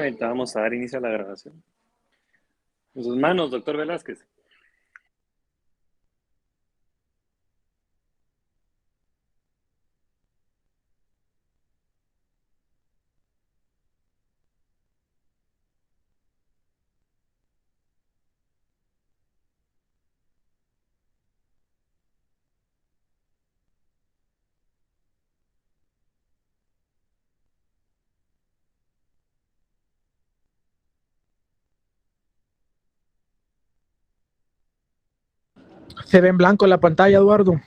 Ahorita vamos a dar inicio a la grabación. En sus manos, doctor Velázquez. Se ve en blanco la pantalla, Eduardo.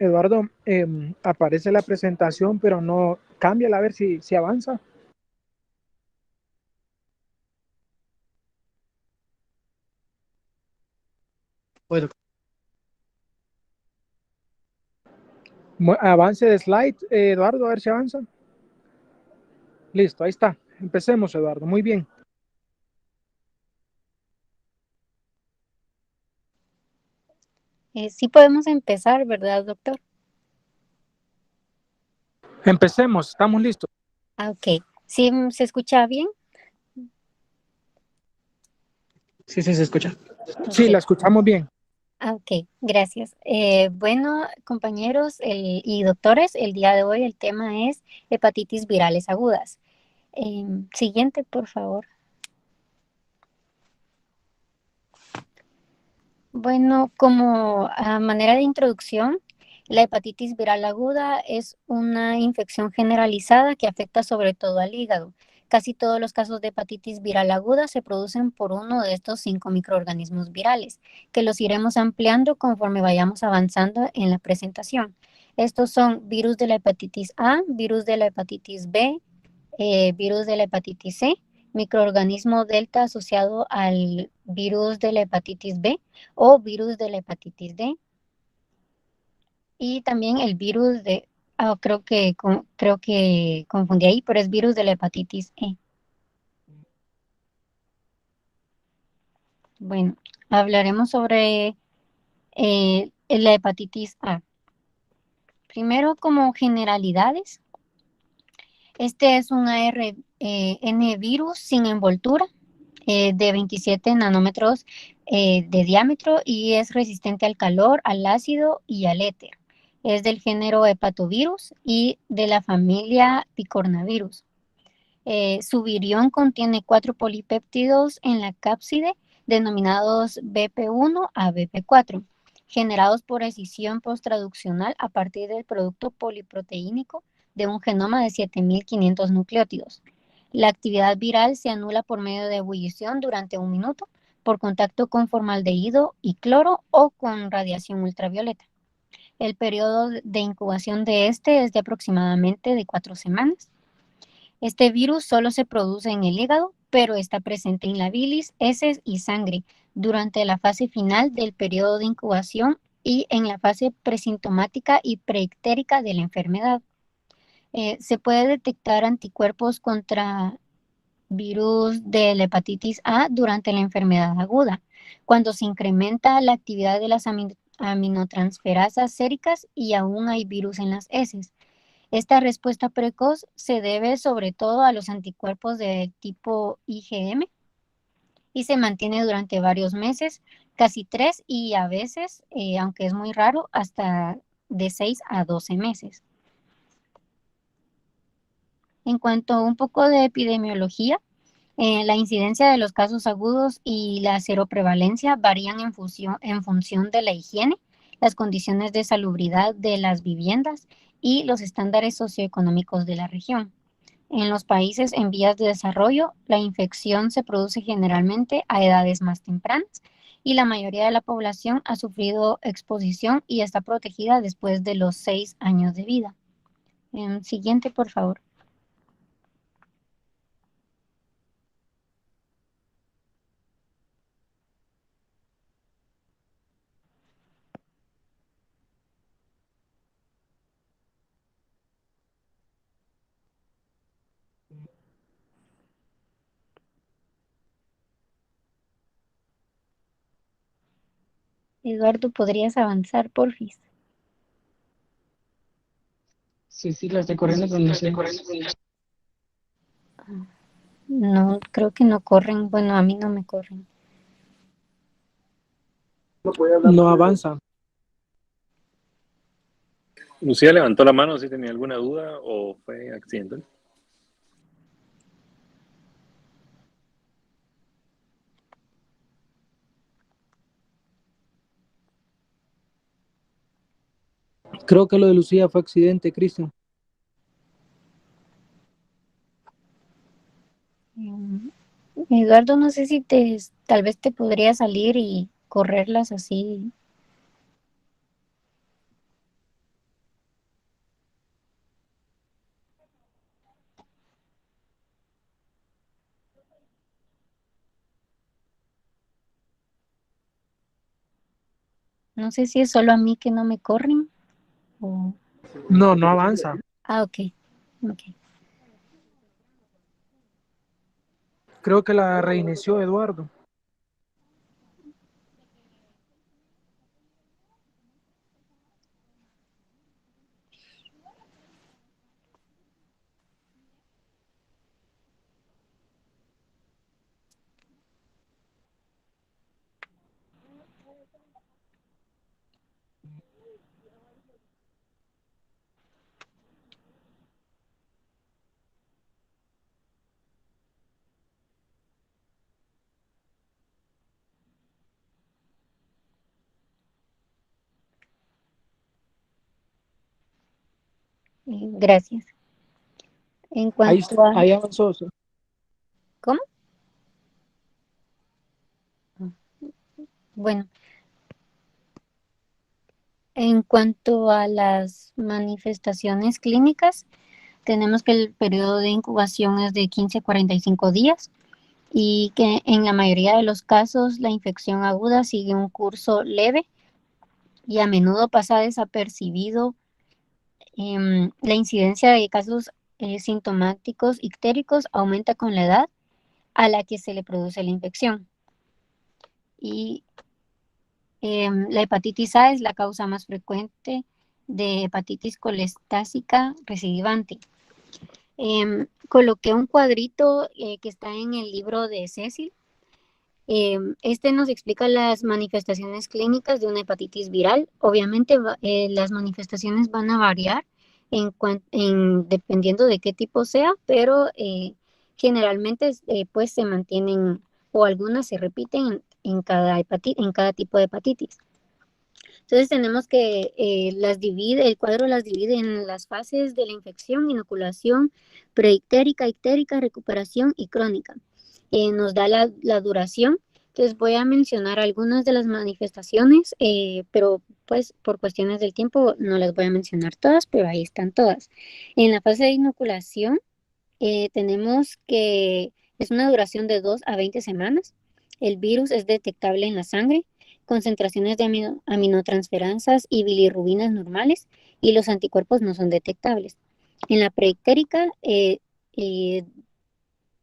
Eduardo, aparece la presentación, pero no, cámbiala a ver si avanza. Bueno, avance de slide, Eduardo, a ver si avanza. Listo, ahí está. Empecemos, Eduardo. Muy bien. Sí podemos empezar, ¿verdad, doctor? Empecemos, estamos listos. Ok. ¿Sí se escucha bien? Sí, se escucha. Sí, Ok. la escuchamos bien. Ok, gracias. Bueno, compañeros y doctores, el día de hoy el tema es hepatitis virales agudas. Siguiente, por favor. Bueno, como a manera de introducción, la hepatitis viral aguda es una infección generalizada que afecta sobre todo al hígado. Casi todos los casos de hepatitis viral aguda se producen por uno de estos 5 microorganismos virales, que los iremos ampliando conforme vayamos avanzando en la presentación. Estos son virus de la hepatitis A, virus de la hepatitis B, virus de la hepatitis C, microorganismo delta asociado al virus de la hepatitis B o virus de la hepatitis D. Y también el virus de, creo que confundí ahí, pero es virus de la hepatitis E. Bueno, hablaremos sobre la hepatitis A. Primero, como generalidades, este es un ARN virus sin envoltura de 27 nanómetros de diámetro y es resistente al calor, al ácido y al éter. Es del género hepatovirus y de la familia picornavirus. Su virión contiene 4 polipéptidos en la cápside denominados BP1 a BP4, generados por escisión posttraduccional a partir del producto poliproteínico de un genoma de 7.500 nucleótidos. La actividad viral se anula por medio de ebullición durante 1 minuto, por contacto con formaldehído y cloro o con radiación ultravioleta. El periodo de incubación de este es de aproximadamente de 4 semanas. Este virus solo se produce en el hígado, pero está presente en la bilis, heces y sangre durante la fase final del periodo de incubación y en la fase presintomática y preictérica de la enfermedad. Se puede detectar anticuerpos contra virus de la hepatitis A durante la enfermedad aguda, cuando se incrementa la actividad de las aminotransferasas séricas y aún hay virus en las heces. Esta respuesta precoz se debe sobre todo a los anticuerpos de tipo IgM y se mantiene durante varios meses, casi 3 y a veces, aunque es muy raro, hasta de 6 a 12 meses. En cuanto a un poco de epidemiología, la incidencia de los casos agudos y la seroprevalencia varían en función de la higiene, las condiciones de salubridad de las viviendas y los estándares socioeconómicos de la región. En los países en vías de desarrollo, la infección se produce generalmente a edades más tempranas y la mayoría de la población ha sufrido exposición y está protegida después de los 6 años de vida. Siguiente, por favor. Eduardo, ¿podrías avanzar, porfis? Sí, la estoy corriendo, pero no sé. No, creo que no corren. Bueno, a mí no me corren. No avanza. Lucía levantó la mano si tenía alguna duda o fue accidental. Creo que lo de Lucía fue accidente, Cristian. Eduardo, no sé si tal vez te podría salir y correrlas así. No sé si es solo a mí que no me corren o... No avanza. Ok. Creo que la reinició Eduardo. Gracias. En cuanto a... Ahí avanzó. ¿Sí? ¿Cómo? Bueno, en cuanto a las manifestaciones clínicas, tenemos que el periodo de incubación es de 15 a 45 días y que en la mayoría de los casos la infección aguda sigue un curso leve y a menudo pasa desapercibido. La incidencia de casos sintomáticos ictéricos aumenta con la edad a la que se le produce la infección. Y la hepatitis A es la causa más frecuente de hepatitis colestásica recidivante. Coloqué un cuadrito que está en el libro de Cecil. Este nos explica las manifestaciones clínicas de una hepatitis viral. Obviamente las manifestaciones van a variar dependiendo de qué tipo sea, pero generalmente pues se mantienen o algunas se repiten en cada tipo de hepatitis. Entonces tenemos que el cuadro las divide en las fases de la infección, inoculación, preictérica, ictérica, recuperación y crónica. Nos da la duración. Entonces voy a mencionar algunas de las manifestaciones, pero pues por cuestiones del tiempo no las voy a mencionar todas, pero ahí están todas. En la fase de inoculación tenemos que es una duración de 2 a 20 semanas. El virus es detectable en la sangre, concentraciones de aminotransferansas y bilirrubinas normales y los anticuerpos no son detectables. En la preictérica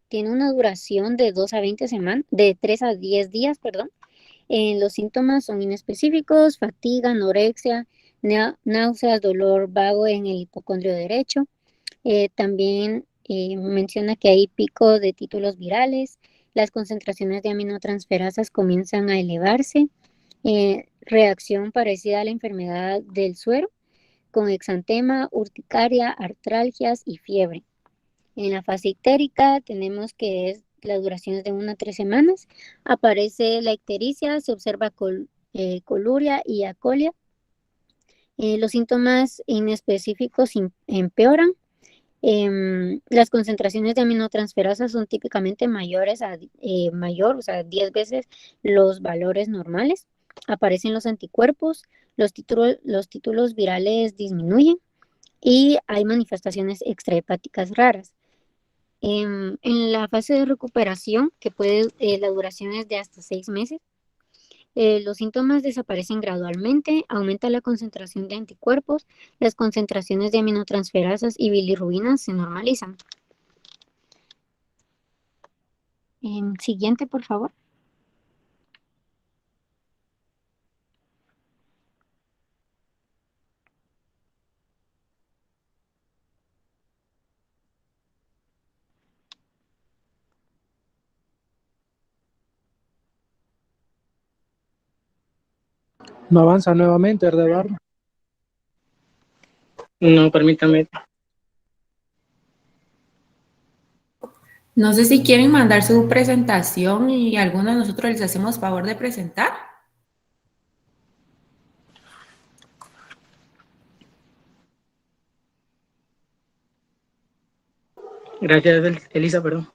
tiene una duración de 2 a 20 semanas, de 3 a 10 días, perdón. Los síntomas son inespecíficos, fatiga, anorexia, náuseas, dolor vago en el hipocondrio derecho. También menciona que hay pico de títulos virales, las concentraciones de aminotransferasas comienzan a elevarse Reacción parecida a la enfermedad del suero, con exantema, urticaria, artralgias y fiebre. En la fase ictérica tenemos que la duración es de 1 a 3 semanas. Aparece la ictericia, se observa coluria y acolia. Los síntomas inespecíficos empeoran. Las concentraciones de aminotransferasas son típicamente mayores o sea, 10 veces los valores normales. Aparecen los anticuerpos, los títulos virales disminuyen y hay manifestaciones extrahepáticas raras. En la fase de recuperación, que la duración es de hasta 6 meses, los síntomas desaparecen gradualmente, aumenta la concentración de anticuerpos, las concentraciones de aminotransferasas y bilirrubinas se normalizan. Siguiente, por favor. No avanza nuevamente, Eduardo. No, permítame. No sé si quieren mandar su presentación y alguno de nosotros les hacemos favor de presentar. Gracias, Elisa, perdón.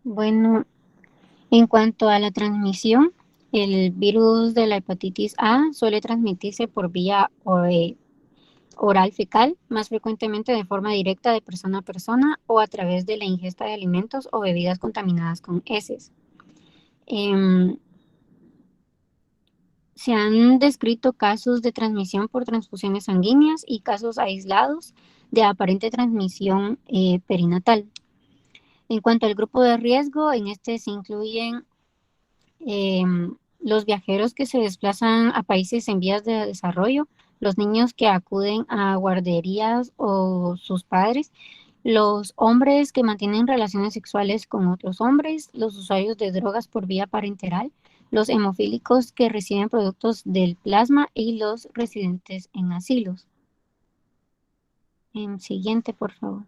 Bueno, en cuanto a la transmisión, el virus de la hepatitis A suele transmitirse por vía oral fecal, más frecuentemente de forma directa de persona a persona o a través de la ingesta de alimentos o bebidas contaminadas con heces. Se han descrito casos de transmisión por transfusiones sanguíneas y casos aislados de aparente transmisión perinatal. En cuanto al grupo de riesgo, en este se incluyen los viajeros que se desplazan a países en vías de desarrollo, los niños que acuden a guarderías o sus padres, los hombres que mantienen relaciones sexuales con otros hombres, los usuarios de drogas por vía parenteral, los hemofílicos que reciben productos del plasma y los residentes en asilos. Siguiente, por favor.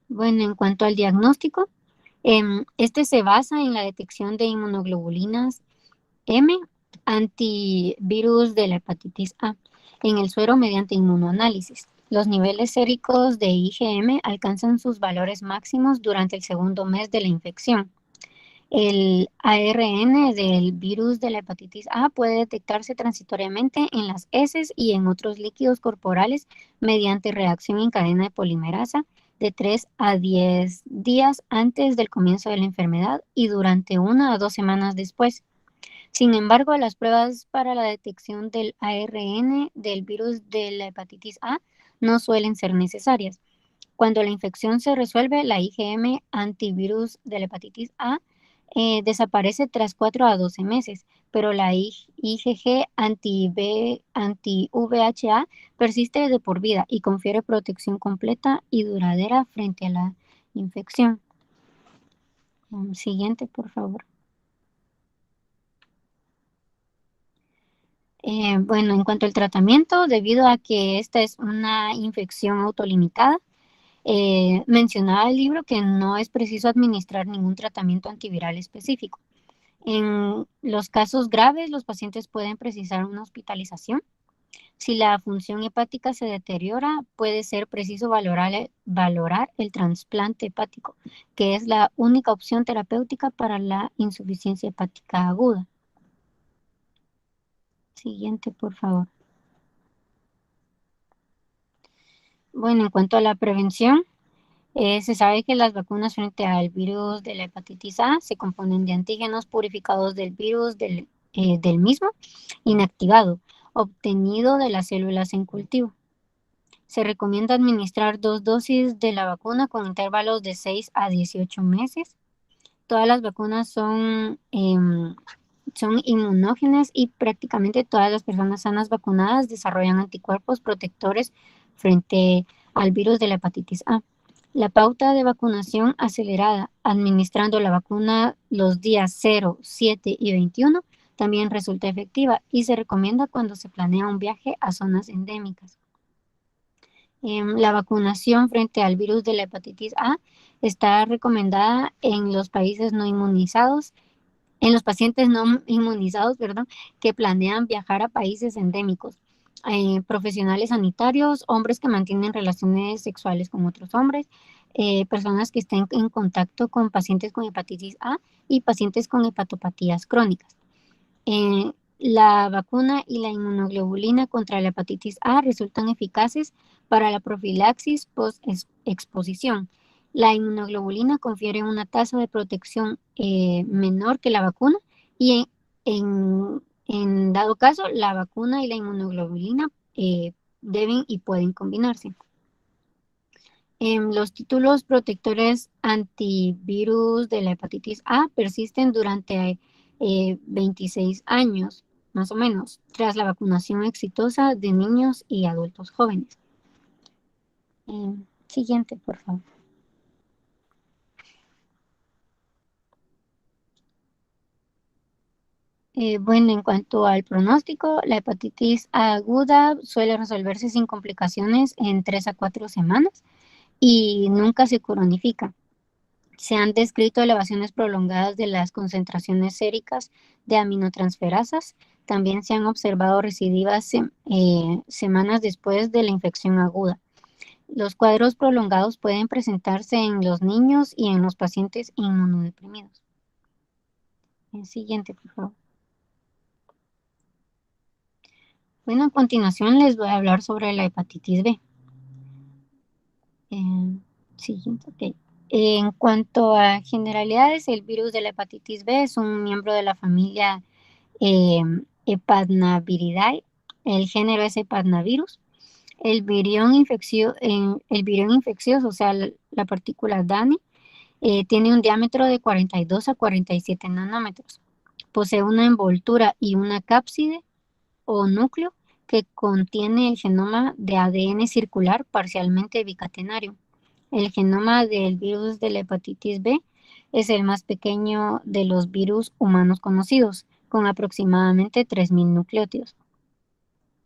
Bueno, en cuanto al diagnóstico, este se basa en la detección de inmunoglobulinas M, antivirus de la hepatitis A, en el suero mediante inmunoanálisis. Los niveles séricos de IgM alcanzan sus valores máximos durante el segundo mes de la infección. El ARN del virus de la hepatitis A puede detectarse transitoriamente en las heces y en otros líquidos corporales mediante reacción en cadena de polimerasa de 3 a 10 días antes del comienzo de la enfermedad y durante 1 a 2 semanas después. Sin embargo, las pruebas para la detección del ARN del virus de la hepatitis A no suelen ser necesarias. Cuando la infección se resuelve, la IgM antivirus de la hepatitis A desaparece tras 4 a 12 meses, pero la IgG anti-VHA persiste de por vida y confiere protección completa y duradera frente a la infección. Siguiente, por favor. Bueno, en cuanto al tratamiento, debido a que esta es una infección autolimitada, mencionaba el libro que no es preciso administrar ningún tratamiento antiviral específico. En los casos graves, los pacientes pueden precisar una hospitalización. Si la función hepática se deteriora, puede ser preciso valorar el trasplante hepático, que es la única opción terapéutica para la insuficiencia hepática aguda. Siguiente, por favor. Bueno, en cuanto a la prevención, se sabe que las vacunas frente al virus de la hepatitis A se componen de antígenos purificados del virus del mismo, inactivado, obtenido de las células en cultivo. Se recomienda administrar 2 dosis de la vacuna con intervalos de 6 a 18 meses. Todas las vacunas son inmunógenas y prácticamente todas las personas sanas vacunadas desarrollan anticuerpos protectores frente al virus de la hepatitis A. La pauta de vacunación acelerada, administrando la vacuna los días 0, 7 y 21, también resulta efectiva y se recomienda cuando se planea un viaje a zonas endémicas. La vacunación frente al virus de la hepatitis A está recomendada en los países no inmunizados, en los pacientes no inmunizados, que planean viajar a países endémicos. Profesionales sanitarios, hombres que mantienen relaciones sexuales con otros hombres, personas que estén en contacto con pacientes con hepatitis A y pacientes con hepatopatías crónicas. La vacuna y la inmunoglobulina contra la hepatitis A resultan eficaces para la profilaxis post-exposición. La inmunoglobulina confiere una tasa de protección menor que la vacuna y en dado caso, la vacuna y la inmunoglobulina deben y pueden combinarse. Los títulos protectores antivirus de la hepatitis A persisten durante 26 años, más o menos, tras la vacunación exitosa de niños y adultos jóvenes. Siguiente, por favor. Bueno, en cuanto al pronóstico, la hepatitis aguda suele resolverse sin complicaciones en 3 a 4 semanas y nunca se cronifica. Se han descrito elevaciones prolongadas de las concentraciones séricas de aminotransferasas. También se han observado recidivas semanas después de la infección aguda. Los cuadros prolongados pueden presentarse en los niños y en los pacientes inmunodeprimidos. El siguiente, por favor. Bueno, a continuación les voy a hablar sobre la hepatitis B. Siguiente, ok. En cuanto a generalidades, el virus de la hepatitis B es un miembro de la familia Hepatnaviridae. El género es Hepatnavirus. El virión infeccioso, o sea, la partícula DANI, tiene un diámetro de 42 a 47 nanómetros. Posee una envoltura y una cápside o núcleo que contiene el genoma de ADN circular parcialmente bicatenario. El genoma del virus de la hepatitis B es el más pequeño de los virus humanos conocidos, con aproximadamente 3.000 nucleótidos.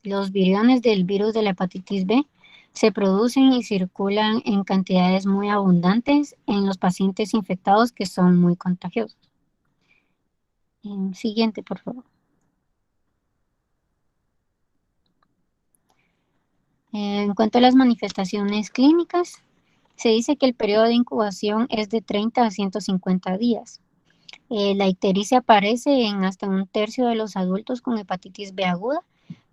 Los viriones del virus de la hepatitis B se producen y circulan en cantidades muy abundantes en los pacientes infectados que son muy contagiosos. Siguiente, por favor. En cuanto a las manifestaciones clínicas, se dice que el periodo de incubación es de 30 a 150 días. La ictericia aparece en hasta 1/3 de los adultos con hepatitis B aguda,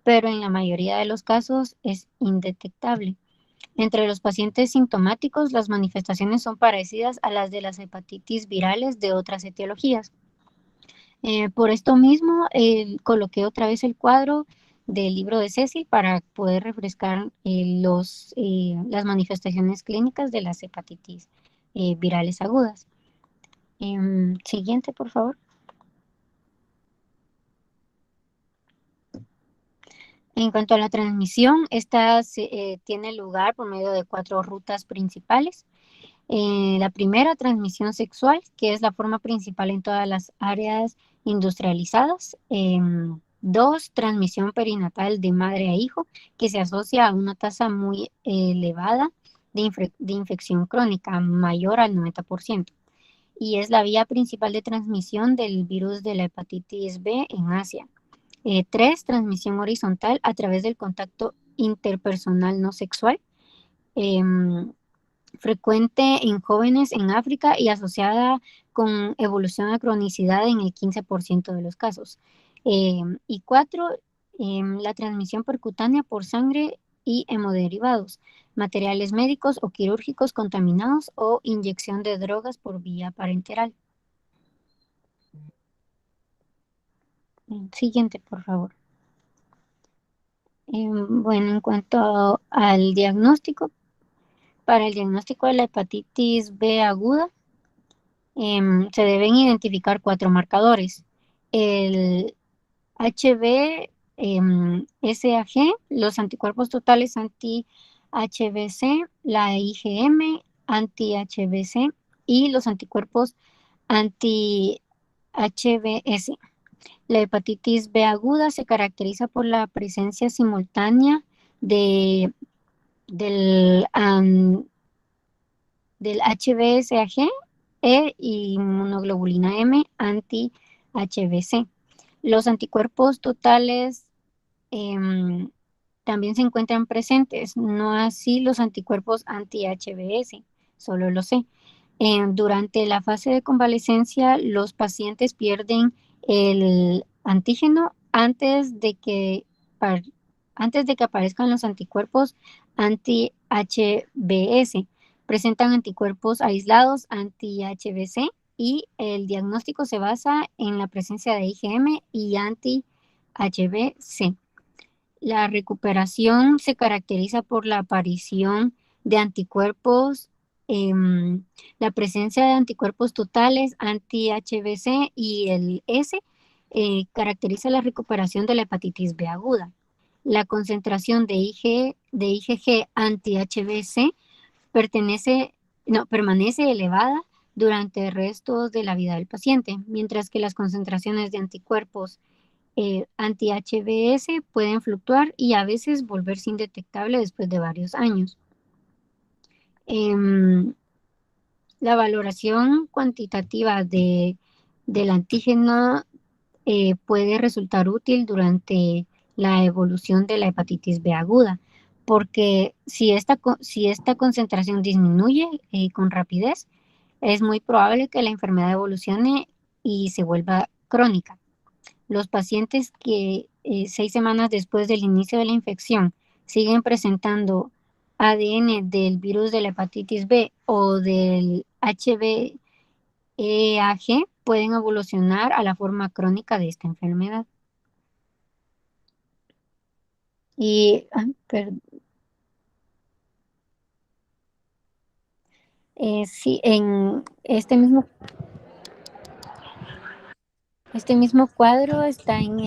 pero en la mayoría de los casos es indetectable. Entre los pacientes sintomáticos, las manifestaciones son parecidas a las de las hepatitis virales de otras etiologías. Por esto mismo, coloqué otra vez el cuadro del libro de Cecil para poder refrescar las manifestaciones clínicas de las hepatitis virales agudas. Siguiente, por favor. En cuanto a la transmisión, esta tiene lugar por medio de 4 rutas principales. La primera, transmisión sexual, que es la forma principal en todas las áreas industrializadas. 2, transmisión perinatal de madre a hijo, que se asocia a una tasa muy elevada de infección crónica, mayor al 90%. Y es la vía principal de transmisión del virus de la hepatitis B en Asia. 3, transmisión horizontal a través del contacto interpersonal no sexual, frecuente en jóvenes en África y asociada con evolución a cronicidad en el 15% de los casos. Y 4, la transmisión percutánea por sangre y hemoderivados, materiales médicos o quirúrgicos contaminados o inyección de drogas por vía parenteral. Siguiente, por favor. Bueno, en cuanto al diagnóstico, para el diagnóstico de la hepatitis B aguda, se deben identificar 4 marcadores. El HB-SAG, los anticuerpos totales anti-HBC, la IgM anti-HBC y los anticuerpos anti-HBS. La hepatitis B aguda se caracteriza por la presencia simultánea del HBsAg e inmunoglobulina M anti-HBC. Los anticuerpos totales también se encuentran presentes, no así los anticuerpos anti-HBs, solo lo sé. Durante la fase de convalecencia, los pacientes pierden el antígeno antes de que aparezcan los anticuerpos anti-HBs. Presentan anticuerpos aislados anti-HBC y el diagnóstico se basa en la presencia de IgM y anti-HBC. La recuperación se caracteriza por la aparición de anticuerpos, la presencia de anticuerpos totales anti-HBC y el S caracteriza la recuperación de la hepatitis B aguda. La concentración de IgG anti-HBC permanece elevada durante el resto de la vida del paciente, mientras que las concentraciones de anticuerpos anti-HBs pueden fluctuar y a veces volverse indetectable después de varios años. La valoración cuantitativa del antígeno puede resultar útil durante la evolución de la hepatitis B aguda, porque si esta concentración disminuye con rapidez, es muy probable que la enfermedad evolucione y se vuelva crónica. Los pacientes que 6 semanas después del inicio de la infección siguen presentando ADN del virus de la hepatitis B o del HBeAg pueden evolucionar a la forma crónica de esta enfermedad. Y, sí, en este mismo cuadro está en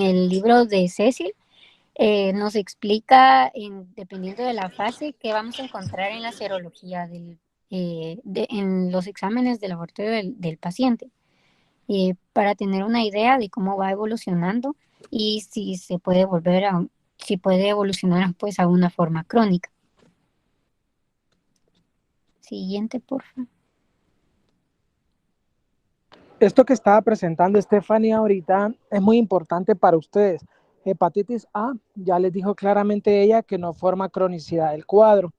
el libro de Cecil. Nos explica, dependiendo de la fase, qué vamos a encontrar en la serología en los exámenes de laboratorio del paciente, para tener una idea de cómo va evolucionando y si puede evolucionar pues a una forma crónica. Siguiente, por favor. Esto que estaba presentando Stephanie ahorita es muy importante para ustedes. Hepatitis A, ya les dijo claramente ella que no forma cronicidad del cuadro,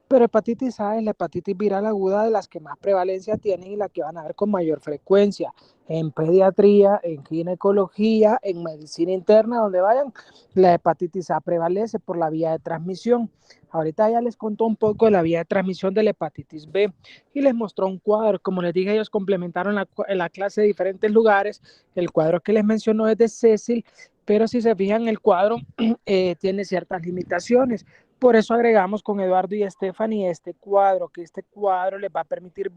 pero hepatitis A es la hepatitis viral aguda de las que más prevalencia tienen y la que van a ver con mayor frecuencia en pediatría, en ginecología, en medicina interna, donde vayan, la hepatitis A prevalece por la vía de transmisión. Ahorita ya les contó un poco de la vía de transmisión de la hepatitis B y les mostró un cuadro. Como les dije, ellos complementaron la clase de diferentes lugares. El cuadro que les mencionó es de Cecil, pero si se fijan, el cuadro tiene ciertas limitaciones. Por eso agregamos con Eduardo y Stephanie este cuadro, que este cuadro les va a permitir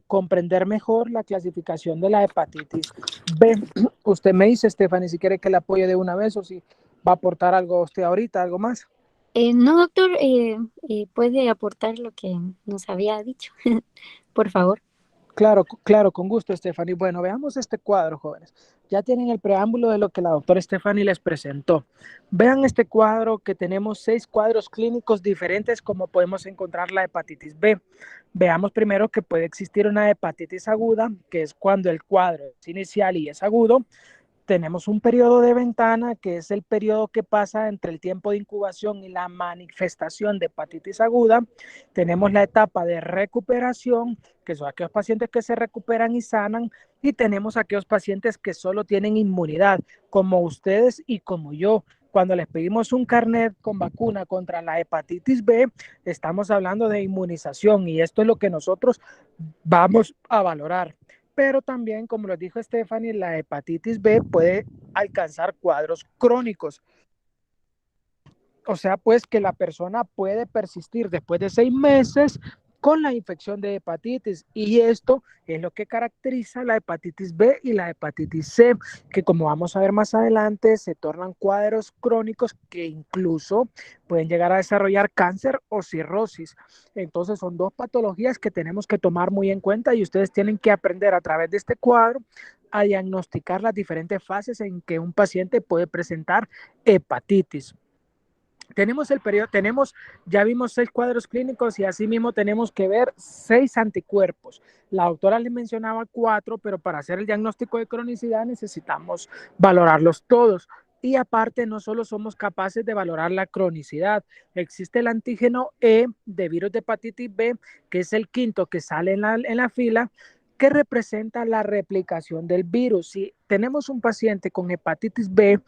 comprender mejor la clasificación de la hepatitis B. Usted me dice, Stephanie, si quiere que le apoye de una vez o si va a aportar algo a usted ahorita, algo más. No, doctor, puede aportar lo que nos había dicho, por favor. Claro, claro, con gusto, Stephanie. Bueno, veamos este cuadro, jóvenes. Ya tienen el preámbulo de lo que la doctora Stephanie les presentó. Vean este cuadro que tenemos 6 cuadros clínicos diferentes como podemos encontrar la hepatitis B. Veamos primero que puede existir una hepatitis aguda, que es cuando el cuadro es inicial y es agudo. Tenemos un periodo de ventana, que es el periodo que pasa entre el tiempo de incubación y la manifestación de hepatitis aguda. Tenemos la etapa de recuperación, que son aquellos pacientes que se recuperan y sanan, y tenemos aquellos pacientes que solo tienen inmunidad, como ustedes y como yo. Cuando les pedimos un carnet con vacuna contra la hepatitis B, estamos hablando de inmunización y esto es lo que nosotros vamos a valorar. Pero también, como lo dijo Stephanie, la hepatitis B puede alcanzar cuadros crónicos. O sea, pues que la persona puede persistir después de 6 meses con la infección de hepatitis y esto es lo que caracteriza la hepatitis B y la hepatitis C, que como vamos a ver más adelante se tornan cuadros crónicos que incluso pueden llegar a desarrollar cáncer o cirrosis. Entonces son 2 patologías que tenemos que tomar muy en cuenta y ustedes tienen que aprender a través de este cuadro a diagnosticar las diferentes fases en que un paciente puede presentar hepatitis. Tenemos el periodo, ya vimos 6 cuadros clínicos y así mismo tenemos que ver 6 anticuerpos. La autora les mencionaba 4, pero para hacer el diagnóstico de cronicidad necesitamos valorarlos todos. Y aparte, no solo somos capaces de valorar la cronicidad, existe el antígeno E de virus de hepatitis B, que es el quinto que sale en la fila, que representa la replicación del virus. Si tenemos un paciente con hepatitis B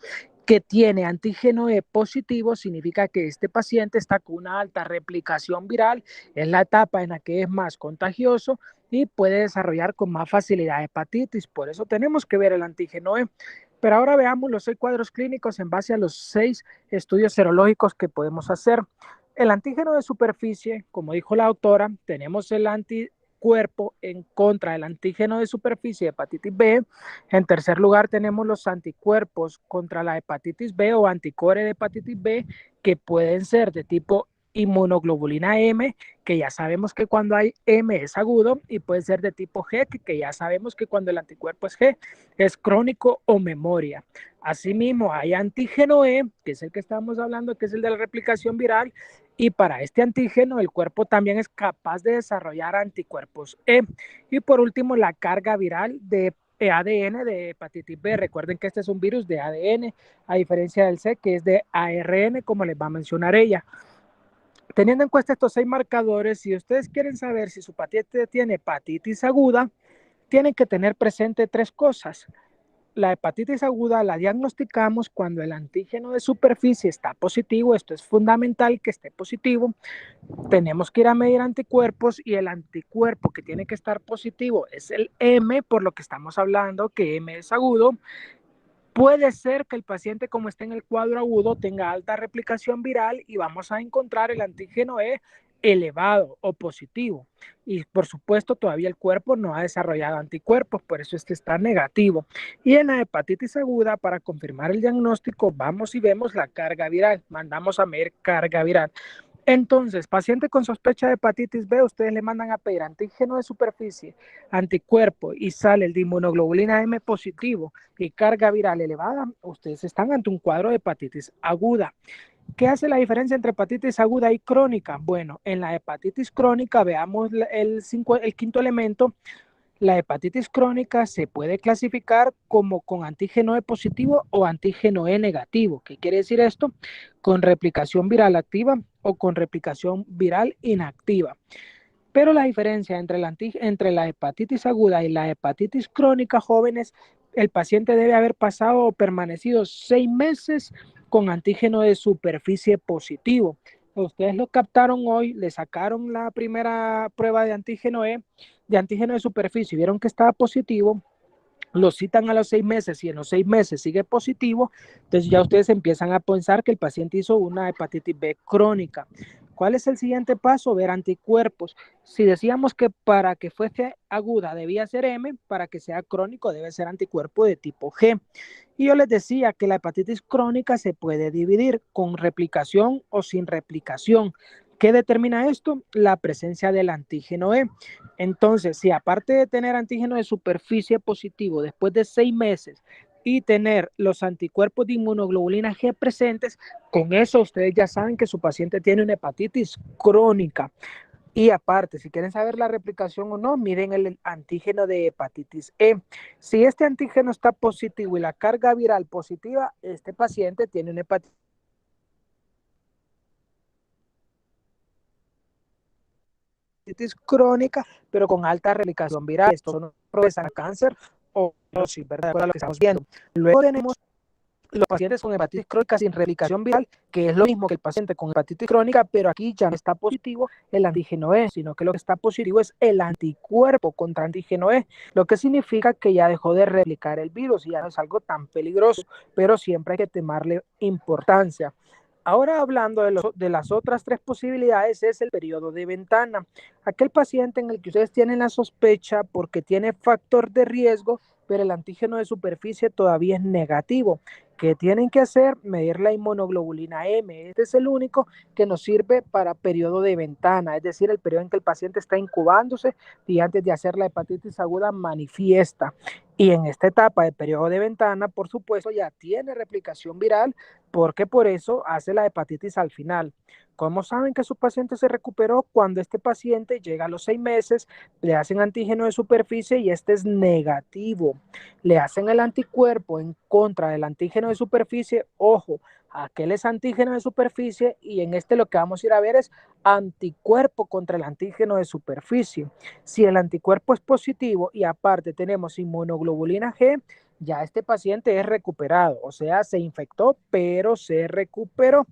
que tiene antígeno E positivo, significa que este paciente está con una alta replicación viral, es la etapa en la que es más contagioso y puede desarrollar con más facilidad hepatitis. Por eso tenemos que ver el antígeno E. Pero ahora veamos los 6 cuadros clínicos en base a los 6 estudios serológicos que podemos hacer. El antígeno de superficie, como dijo la autora, tenemos el anticuerpo en contra del antígeno de superficie de hepatitis B. En tercer lugar tenemos los anticuerpos contra la hepatitis B o anticore de hepatitis B, que pueden ser de tipo inmunoglobulina M, que ya sabemos que cuando hay M es agudo, y puede ser de tipo G, que ya sabemos que cuando el anticuerpo es G es crónico o memoria. Asimismo hay antígeno E, que es el que estamos hablando, que es el de la replicación viral, y para este antígeno el cuerpo también es capaz de desarrollar anticuerpos E. Y por último, la carga viral de ADN de hepatitis B. Recuerden que este es un virus de ADN, a diferencia del C, que es de ARN, como les va a mencionar ella. Teniendo en cuenta estos 6 marcadores, si ustedes quieren saber si su paciente tiene hepatitis aguda, tienen que tener presente 3 cosas. La hepatitis aguda la diagnosticamos cuando el antígeno de superficie está positivo, esto es fundamental que esté positivo. Tenemos que ir a medir anticuerpos y el anticuerpo que tiene que estar positivo es el M, por lo que estamos hablando que M es agudo. Puede ser que el paciente, como está en el cuadro agudo, tenga alta replicación viral y vamos a encontrar el antígeno E elevado o positivo. Y por supuesto, todavía el cuerpo no ha desarrollado anticuerpos, por eso es que está negativo. Y en la hepatitis aguda, para confirmar el diagnóstico, vamos y vemos la carga viral. Mandamos a medir carga viral. Entonces, paciente con sospecha de hepatitis B, ustedes le mandan a pedir antígeno de superficie, anticuerpo y sale el de inmunoglobulina M positivo y carga viral elevada, ustedes están ante un cuadro de hepatitis aguda. ¿Qué hace la diferencia entre hepatitis aguda y crónica? Bueno, en la hepatitis crónica, veamos el quinto elemento. La hepatitis crónica se puede clasificar como con antígeno E positivo o antígeno E negativo. ¿Qué quiere decir esto? Con replicación viral activa o con replicación viral inactiva. Pero la diferencia entre la hepatitis aguda y la hepatitis crónica, jóvenes, el paciente debe haber pasado o permanecido 6 meses con antígeno de superficie positivo. Ustedes lo captaron hoy, le sacaron la primera prueba de antígeno E, de antígeno de superficie, vieron que estaba positivo, lo citan a los 6 meses y en los 6 meses sigue positivo, entonces ya ustedes empiezan a pensar que el paciente hizo una hepatitis B crónica. ¿Cuál es el siguiente paso? Ver anticuerpos. Si decíamos que para que fuese aguda debía ser M, para que sea crónico debe ser anticuerpo de tipo G. Y yo les decía que la hepatitis crónica se puede dividir con replicación o sin replicación. ¿Qué determina esto? La presencia del antígeno E. Entonces, si aparte de tener antígeno de superficie positivo después de 6 meses y tener los anticuerpos de inmunoglobulina G presentes, con eso ustedes ya saben que su paciente tiene una hepatitis crónica. Y aparte, si quieren saber la replicación o no, miren el antígeno de hepatitis E. Si este antígeno está positivo y la carga viral positiva, este paciente tiene una hepatitis crónica, pero con alta replicación viral. Estos son pruebas de cáncer o sí, ¿verdad? De acuerdo a lo que estamos viendo. Luego tenemos los pacientes con hepatitis crónica sin replicación viral, que es lo mismo que el paciente con hepatitis crónica, pero aquí ya no está positivo el antígeno E, sino que lo que está positivo es el anticuerpo contra antígeno E, lo que significa que ya dejó de replicar el virus y ya no es algo tan peligroso, pero siempre hay que tomarle importancia. Ahora hablando de las otras 3 posibilidades es el periodo de ventana. Aquel paciente en el que ustedes tienen la sospecha porque tiene factor de riesgo, pero el antígeno de superficie todavía es negativo. ¿Qué tienen que hacer? Medir la inmunoglobulina M. Este es el único que nos sirve para periodo de ventana, es decir, el periodo en que el paciente está incubándose y antes de hacer la hepatitis aguda manifiesta. Y en esta etapa de periodo de ventana, por supuesto, ya tiene replicación viral, porque por eso hace la hepatitis al final. ¿Cómo saben que su paciente se recuperó? Cuando este paciente llega a los 6 meses, le hacen antígeno de superficie y este es negativo. Le hacen el anticuerpo en contra del antígeno de superficie. Ojo, aquel es antígeno de superficie y en este lo que vamos a ir a ver es anticuerpo contra el antígeno de superficie. Si el anticuerpo es positivo y aparte tenemos inmunoglobulina G, ya este paciente es recuperado, o sea, se infectó, pero se recuperó.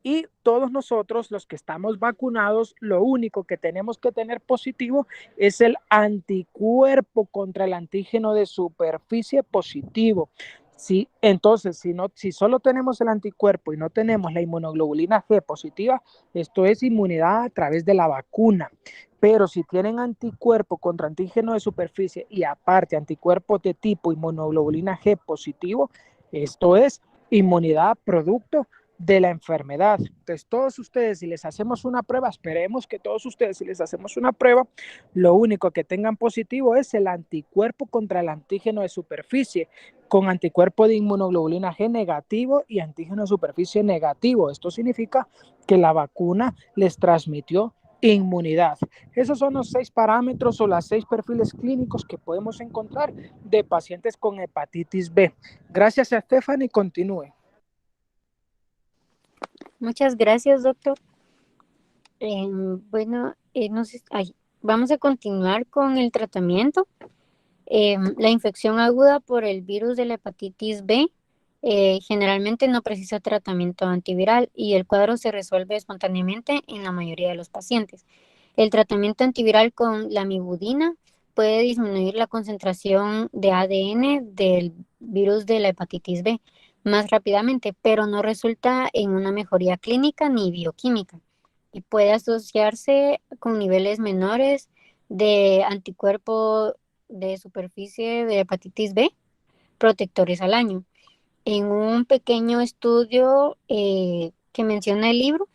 Y todos nosotros, los que estamos vacunados, lo único que tenemos que tener positivo es el anticuerpo contra el antígeno de superficie positivo. Sí, entonces, si solo tenemos el anticuerpo y no tenemos la inmunoglobulina G positiva, esto es inmunidad a través de la vacuna. Pero si tienen anticuerpo contra antígeno de superficie y aparte anticuerpos de tipo inmunoglobulina G positivo, esto es inmunidad producto de la enfermedad. Entonces, todos ustedes, si les hacemos una prueba, esperemos que todos ustedes, si les hacemos una prueba, lo único que tengan positivo es el anticuerpo contra el antígeno de superficie, con anticuerpo de inmunoglobulina G negativo y antígeno de superficie negativo. Esto significa que la vacuna les transmitió inmunidad. Esos son los 6 parámetros o los 6 perfiles clínicos que podemos encontrar de pacientes con hepatitis B. Gracias a Stephanie, continúe. Muchas gracias, doctor. Vamos a continuar con el tratamiento. La infección aguda por el virus de la hepatitis B generalmente no precisa tratamiento antiviral y el cuadro se resuelve espontáneamente en la mayoría de los pacientes. El tratamiento antiviral con lamivudina puede disminuir la concentración de ADN del virus de la hepatitis B más rápidamente, pero no resulta en una mejoría clínica ni bioquímica y puede asociarse con niveles menores de anticuerpo de superficie de hepatitis B protectores al año. En un pequeño estudio que menciona el libro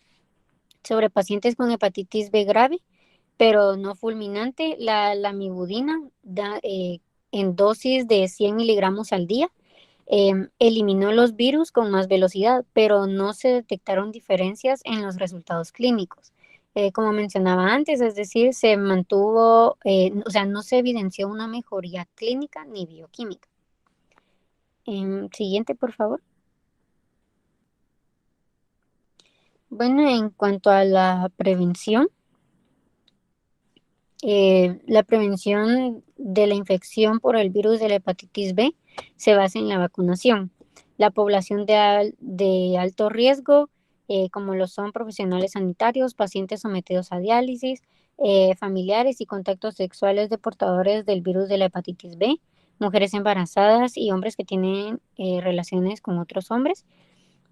sobre pacientes con hepatitis B grave, pero no fulminante, la lamivudina en dosis de 100 miligramos al día eliminó los virus con más velocidad, pero no se detectaron diferencias en los resultados clínicos. Como mencionaba antes, es decir, se mantuvo, no se evidenció una mejoría clínica ni bioquímica. Siguiente, por favor. Bueno, en cuanto a la prevención de la infección por el virus de la hepatitis B se basa en la vacunación. La población de alto riesgo, como lo son profesionales sanitarios, pacientes sometidos a diálisis, familiares y contactos sexuales de portadores del virus de la hepatitis B, mujeres embarazadas y hombres que tienen relaciones con otros hombres,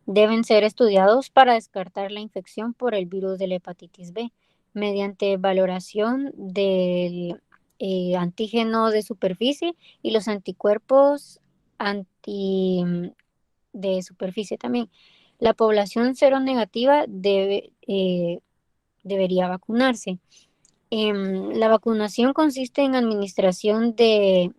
deben ser estudiados para descartar la infección por el virus de la hepatitis B mediante valoración del antígeno de superficie y los anticuerpos de superficie también. La población seronegativa debe debería vacunarse. La vacunación consiste en administración de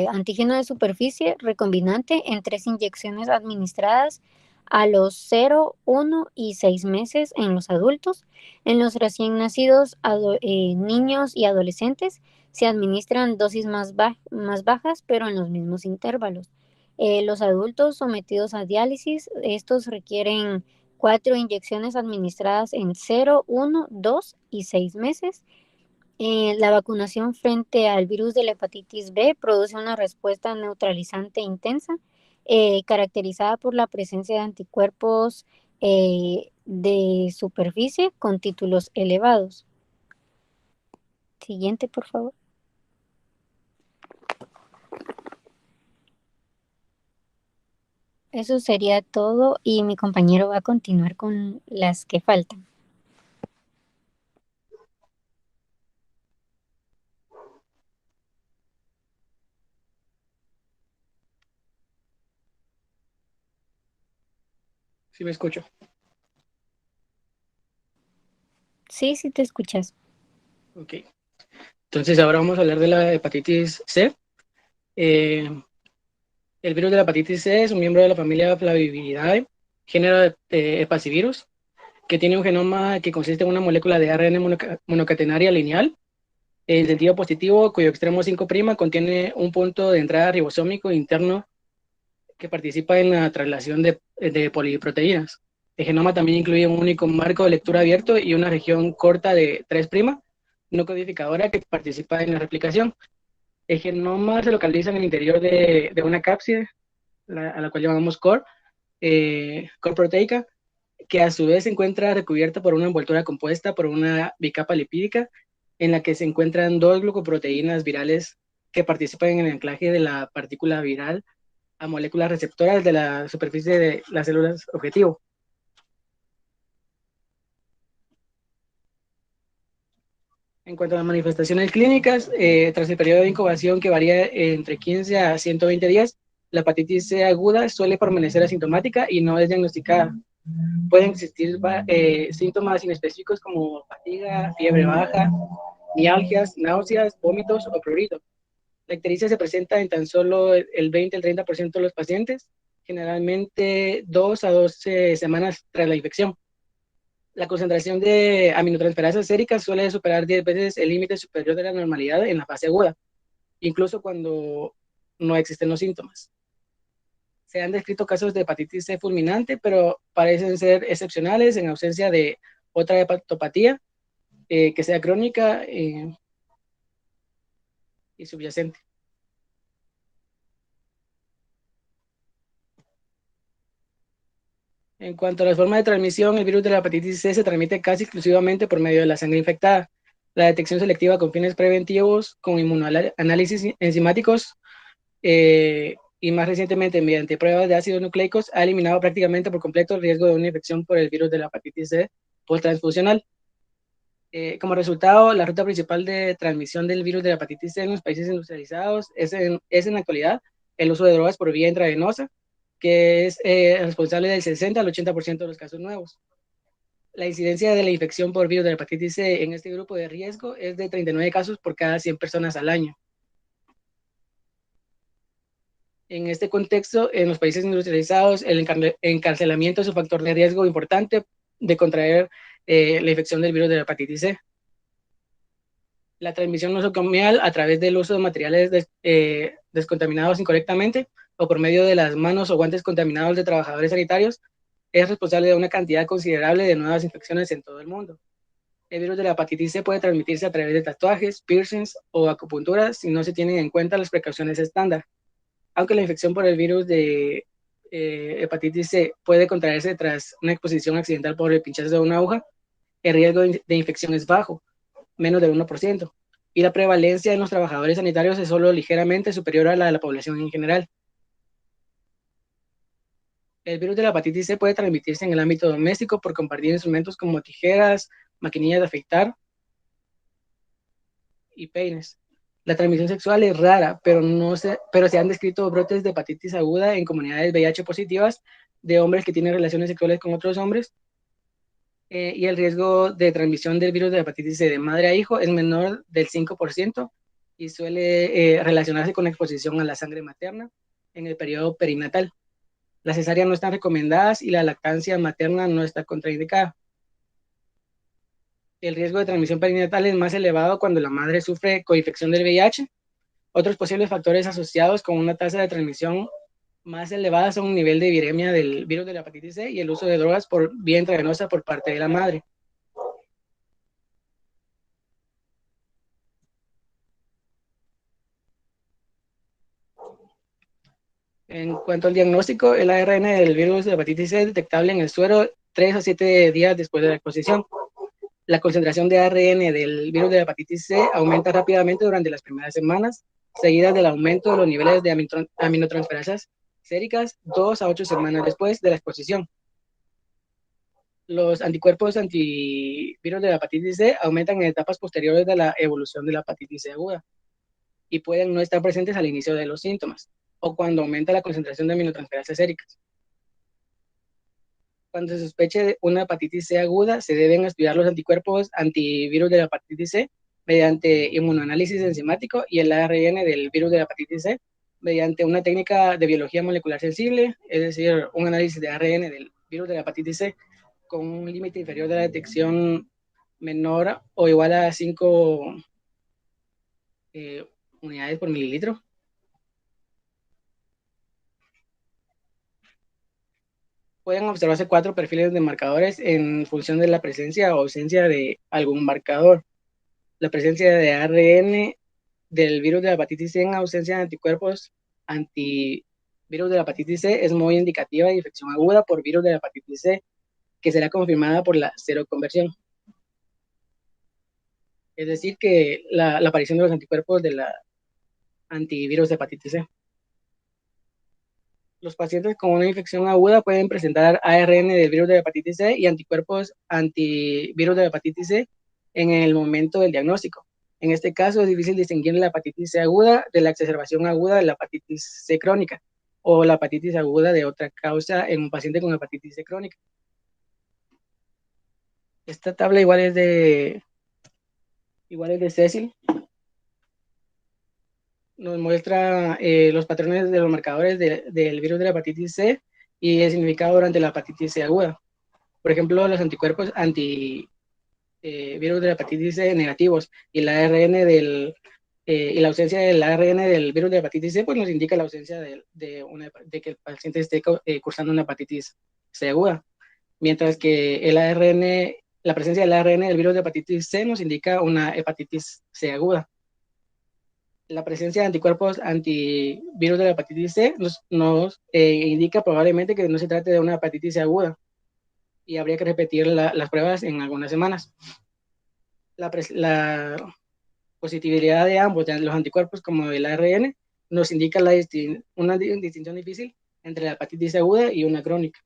antígeno de superficie recombinante en 3 inyecciones administradas a los 0, 1 y 6 meses en los adultos. En los recién nacidos niños y adolescentes se administran dosis más bajas, pero en los mismos intervalos. Los adultos sometidos a diálisis, estos requieren 4 inyecciones administradas en 0, 1, 2 y 6 meses. La vacunación frente al virus de la hepatitis B produce una respuesta neutralizante intensa, caracterizada por la presencia de anticuerpos de superficie con títulos elevados. Siguiente, por favor. Eso sería todo y mi compañero va a continuar con las que faltan. Sí me escucho. Sí, sí te escuchas. Ok. Entonces ahora vamos a hablar de la hepatitis C. El virus de la hepatitis C es un miembro de la familia Flaviviridae, género de Hepacivirus, que tiene un genoma que consiste en una molécula de ARN monocatenaria lineal, el sentido positivo, cuyo extremo 5' contiene un punto de entrada ribosómico interno que participa en la traslación de poliproteínas. El genoma también incluye un único marco de lectura abierto y una región corta de 3' no codificadora que participa en la replicación. El genoma se localiza en el interior de una cápside, a la cual llamamos core proteica, que a su vez se encuentra recubierta por una envoltura compuesta por una bicapa lipídica en la que se encuentran 2 glucoproteínas virales que participan en el anclaje de la partícula viral a moléculas receptoras de la superficie de las células objetivo. En cuanto a las manifestaciones clínicas, tras el periodo de incubación que varía entre 15 a 120 días, la hepatitis C aguda suele permanecer asintomática y no es diagnosticada. Pueden existir síntomas inespecíficos como fatiga, fiebre baja, mialgias, náuseas, vómitos o prurito. La ictericia se presenta en tan solo el 20 al 30% de los pacientes, generalmente 2 a 12 semanas tras la infección. La concentración de aminotransferasas séricas suele superar 10 veces el límite superior de la normalidad en la fase aguda, incluso cuando no existen los síntomas. Se han descrito casos de hepatitis C fulminante, pero parecen ser excepcionales en ausencia de otra hepatopatía que sea crónica y subyacente. En cuanto a las formas de transmisión, el virus de la hepatitis C se transmite casi exclusivamente por medio de la sangre infectada. La detección selectiva con fines preventivos, con inmunoanálisis enzimáticos y más recientemente mediante pruebas de ácidos nucleicos, ha eliminado prácticamente por completo el riesgo de una infección por el virus de la hepatitis C post-transfusional. Como resultado, la ruta principal de transmisión del virus de la hepatitis C en los países industrializados es en la actualidad el uso de drogas por vía intravenosa, que es responsable del 60 al 80% de los casos nuevos. La incidencia de la infección por virus de la hepatitis C en este grupo de riesgo es de 39 casos por cada 100 personas al año. En este contexto, en los países industrializados, el encarcelamiento es un factor de riesgo importante de contraer la infección del virus de la hepatitis C. La transmisión nosocomial a través del uso de materiales descontaminados incorrectamente o por medio de las manos o guantes contaminados de trabajadores sanitarios es responsable de una cantidad considerable de nuevas infecciones en todo el mundo. El virus de la hepatitis C puede transmitirse a través de tatuajes, piercings o acupunturas si no se tienen en cuenta las precauciones estándar. Aunque la infección por el virus de hepatitis C puede contraerse tras una exposición accidental por el pinchazo de una aguja, el riesgo de infección es bajo, menos del 1%, y la prevalencia en los trabajadores sanitarios es solo ligeramente superior a la de la población en general. El virus de la hepatitis C puede transmitirse en el ámbito doméstico por compartir instrumentos como tijeras, maquinillas de afeitar y peines. La transmisión sexual es rara, pero se han descrito brotes de hepatitis aguda en comunidades VIH positivas de hombres que tienen relaciones sexuales con otros hombres y el riesgo de transmisión del virus de hepatitis C de madre a hijo es menor del 5% y suele relacionarse con la exposición a la sangre materna en el periodo perinatal. Las cesáreas no están recomendadas y la lactancia materna no está contraindicada. El riesgo de transmisión perinatal es más elevado cuando la madre sufre coinfección del VIH. Otros posibles factores asociados con una tasa de transmisión más elevada son un nivel de viremia del virus de la hepatitis C y el uso de drogas por vía intravenosa por parte de la madre. En cuanto al diagnóstico, el ARN del virus de hepatitis C es detectable en el suero 3 a 7 días después de la exposición. La concentración de ARN del virus de hepatitis C aumenta rápidamente durante las primeras semanas, seguidas del aumento de los niveles de aminotransferasas séricas 2 a 8 semanas después de la exposición. Los anticuerpos antivirus de la hepatitis C aumentan en etapas posteriores de la evolución de la hepatitis C aguda y pueden no estar presentes al inicio de los síntomas o cuando aumenta la concentración de aminotransferasas séricas. Cuando se sospeche de una hepatitis C aguda, se deben estudiar los anticuerpos antivirus de la hepatitis C mediante inmunoanálisis enzimático y el ARN del virus de la hepatitis C mediante una técnica de biología molecular sensible, es decir, un análisis de ARN del virus de la hepatitis C con un límite inferior de la detección menor o igual a 5 unidades por mililitro. Pueden observarse 4 perfiles de marcadores en función de la presencia o ausencia de algún marcador. La presencia de ARN del virus de la hepatitis C en ausencia de anticuerpos antivirus de la hepatitis C es muy indicativa de infección aguda por virus de la hepatitis C, que será confirmada por la seroconversión. Es decir, que la aparición de los anticuerpos de la antivirus de hepatitis C. Los pacientes con una infección aguda pueden presentar ARN del virus de la hepatitis C y anticuerpos antivirus de la hepatitis C en el momento del diagnóstico. En este caso es difícil distinguir la hepatitis C aguda de la exacerbación aguda de la hepatitis C crónica o la hepatitis aguda de otra causa en un paciente con hepatitis C crónica. Esta tabla igual es de Cecil. Nos muestra los patrones de los marcadores del virus de la hepatitis C y el significado durante la hepatitis C aguda. Por ejemplo, los anticuerpos antivirus de la hepatitis C negativos y la y la ausencia del ARN del virus de la hepatitis C pues nos indica la ausencia de que el paciente esté cursando una hepatitis C aguda, mientras que la presencia del ARN del virus de hepatitis C nos indica una hepatitis C aguda. La presencia de anticuerpos antivirus de la hepatitis C nos indica probablemente que no se trate de una hepatitis C aguda y habría que repetir las pruebas en algunas semanas. La positividad de ambos, de los anticuerpos como el ARN, nos indica una distinción difícil entre la hepatitis aguda y una crónica.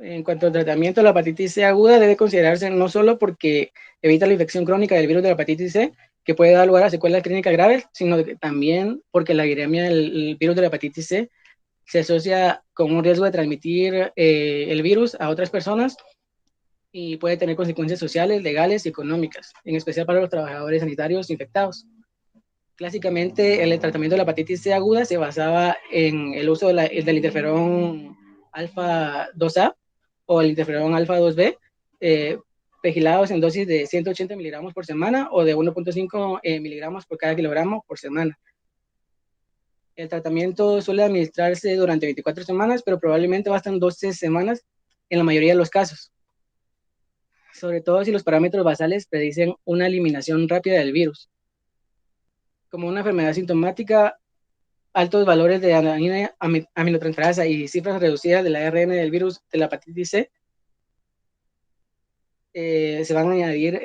En cuanto al tratamiento, la hepatitis C aguda debe considerarse no solo porque evita la infección crónica del virus de la hepatitis C, que puede dar lugar a secuelas clínicas graves, sino que también porque la viremia del virus de la hepatitis C se asocia con un riesgo de transmitir el virus a otras personas y puede tener consecuencias sociales, legales y económicas, en especial para los trabajadores sanitarios infectados. Clásicamente, el tratamiento de la hepatitis C aguda se basaba en el uso del interferón alfa 2A o el interferón alfa 2B, vigilados en dosis de 180 miligramos por semana o de 1.5 miligramos por cada kilogramo por semana. El tratamiento suele administrarse durante 24 semanas, pero probablemente bastan 12 semanas en la mayoría de los casos, sobre todo si los parámetros basales predicen una eliminación rápida del virus. Como una enfermedad sintomática, altos valores de adenina aminotransferasa y cifras reducidas del ARN del virus de la hepatitis C se van a añadir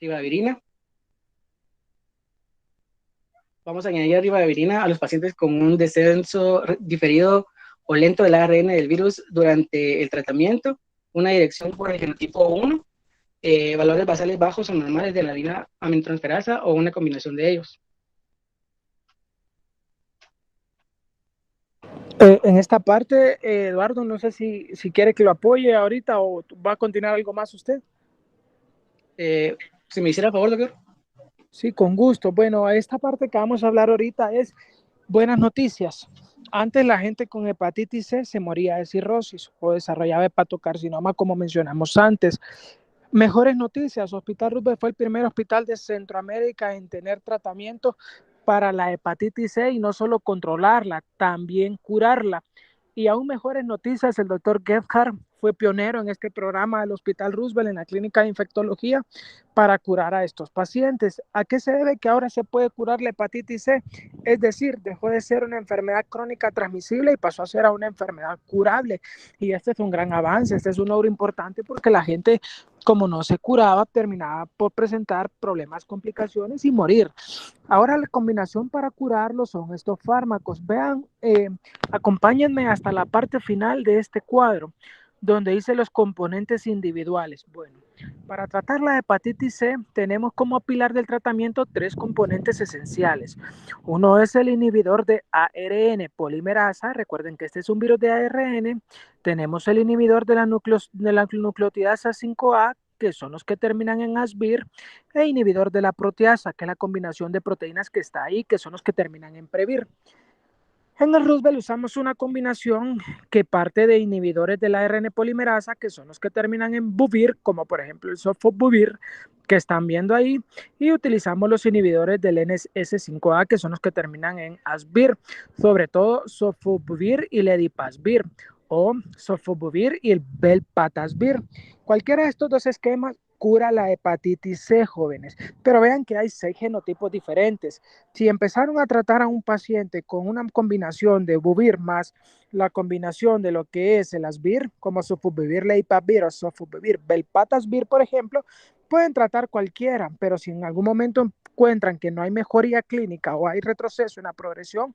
ribavirina. Vamos a añadir ribavirina a los pacientes con un descenso diferido o lento del ARN del virus durante el tratamiento, una dirección por el genotipo 1, valores basales bajos o normales de la adenina aminotransferasa o una combinación de ellos. En esta parte, Eduardo, no sé si quiere que lo apoye ahorita o va a continuar algo más usted. Si me hiciera favor, doctor. Sí, con gusto. Bueno, esta parte que vamos a hablar ahorita es buenas noticias. Antes la gente con hepatitis C se moría de cirrosis o desarrollaba hepatocarcinoma, como mencionamos antes. Mejores noticias, Hospital Roosevelt fue el primer hospital de Centroamérica en tener tratamiento para la hepatitis C y no solo controlarla, también curarla. Y aún mejores noticias, el doctor Gebhardt fue pionero en este programa del Hospital Roosevelt en la clínica de infectología para curar a estos pacientes. ¿A qué se debe que ahora se puede curar la hepatitis C? Es decir, dejó de ser una enfermedad crónica transmisible y pasó a ser una enfermedad curable. Y este es un gran avance, este es un logro importante porque la gente, como no se curaba, terminaba por presentar problemas, complicaciones y morir. Ahora la combinación para curarlo son estos fármacos. Vean, acompáñenme hasta la parte final de este cuadro, donde dice los componentes individuales. Bueno, para tratar la hepatitis C tenemos como pilar del tratamiento tres componentes esenciales. Uno es el inhibidor de ARN polimerasa. Recuerden que este es un virus de ARN. Tenemos el inhibidor de la nucleotidasa 5A, que son los que terminan en ASBIR, e inhibidor de la proteasa, que es la combinación de proteínas que está ahí, que son los que terminan en PREVIR. En el Roosevelt usamos una combinación que parte de inhibidores de la ARN polimerasa, que son los que terminan en buvir, como por ejemplo el sofosbuvir, que están viendo ahí, y utilizamos los inhibidores del NS5A, que son los que terminan en asbir, sobre todo sofosbuvir y ledipasbir, o sofosbuvir y el belpatasbir. Cualquiera de estos dos esquemas cura la hepatitis C, jóvenes, pero vean que hay 6 genotipos diferentes. Si empezaron a tratar a un paciente con una combinación de buvir más la combinación de lo que es el asbir, como sofosbuvir, leipasbir o sofosbuvir, belpatasbir, por ejemplo, pueden tratar cualquiera, pero si en algún momento encuentran que no hay mejoría clínica o hay retroceso en la progresión,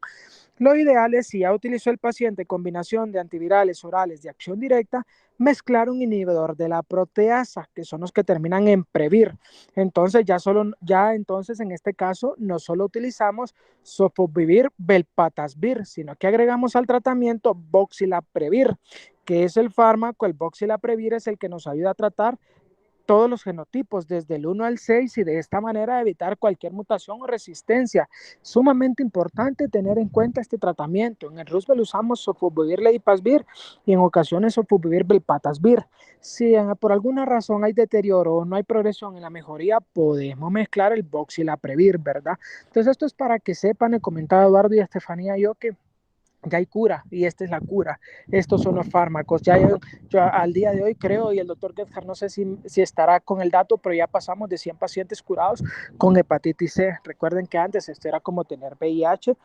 lo ideal es, si ya utilizó el paciente combinación de antivirales orales de acción directa, mezclar un inhibidor de la proteasa, que son los que terminan en PREVIR. Entonces, entonces en este caso no solo utilizamos sofosbuvir, belpatasvir, sino que agregamos al tratamiento voxilaprevir, que es el fármaco, el voxilaprevir es el que nos ayuda a tratar todos los genotipos desde el 1 al 6 y de esta manera evitar cualquier mutación o resistencia. Sumamente importante tener en cuenta este tratamiento. En el Roosevelt usamos sofosbuvir, leipasvir y en ocasiones sofosbuvir, belpatasvir. Si por alguna razón hay deterioro o no hay progresión en la mejoría, podemos mezclar el voxilaprevir, ¿verdad? Entonces esto es para que sepan, he comentado Eduardo y Estefanía yo que ya hay cura y esta es la cura. Estos son los fármacos. Yo al día de hoy creo, y el doctor Gebhardt no sé si estará con el dato, pero ya pasamos de 100 pacientes curados con hepatitis C. Recuerden que antes esto era como tener VIH,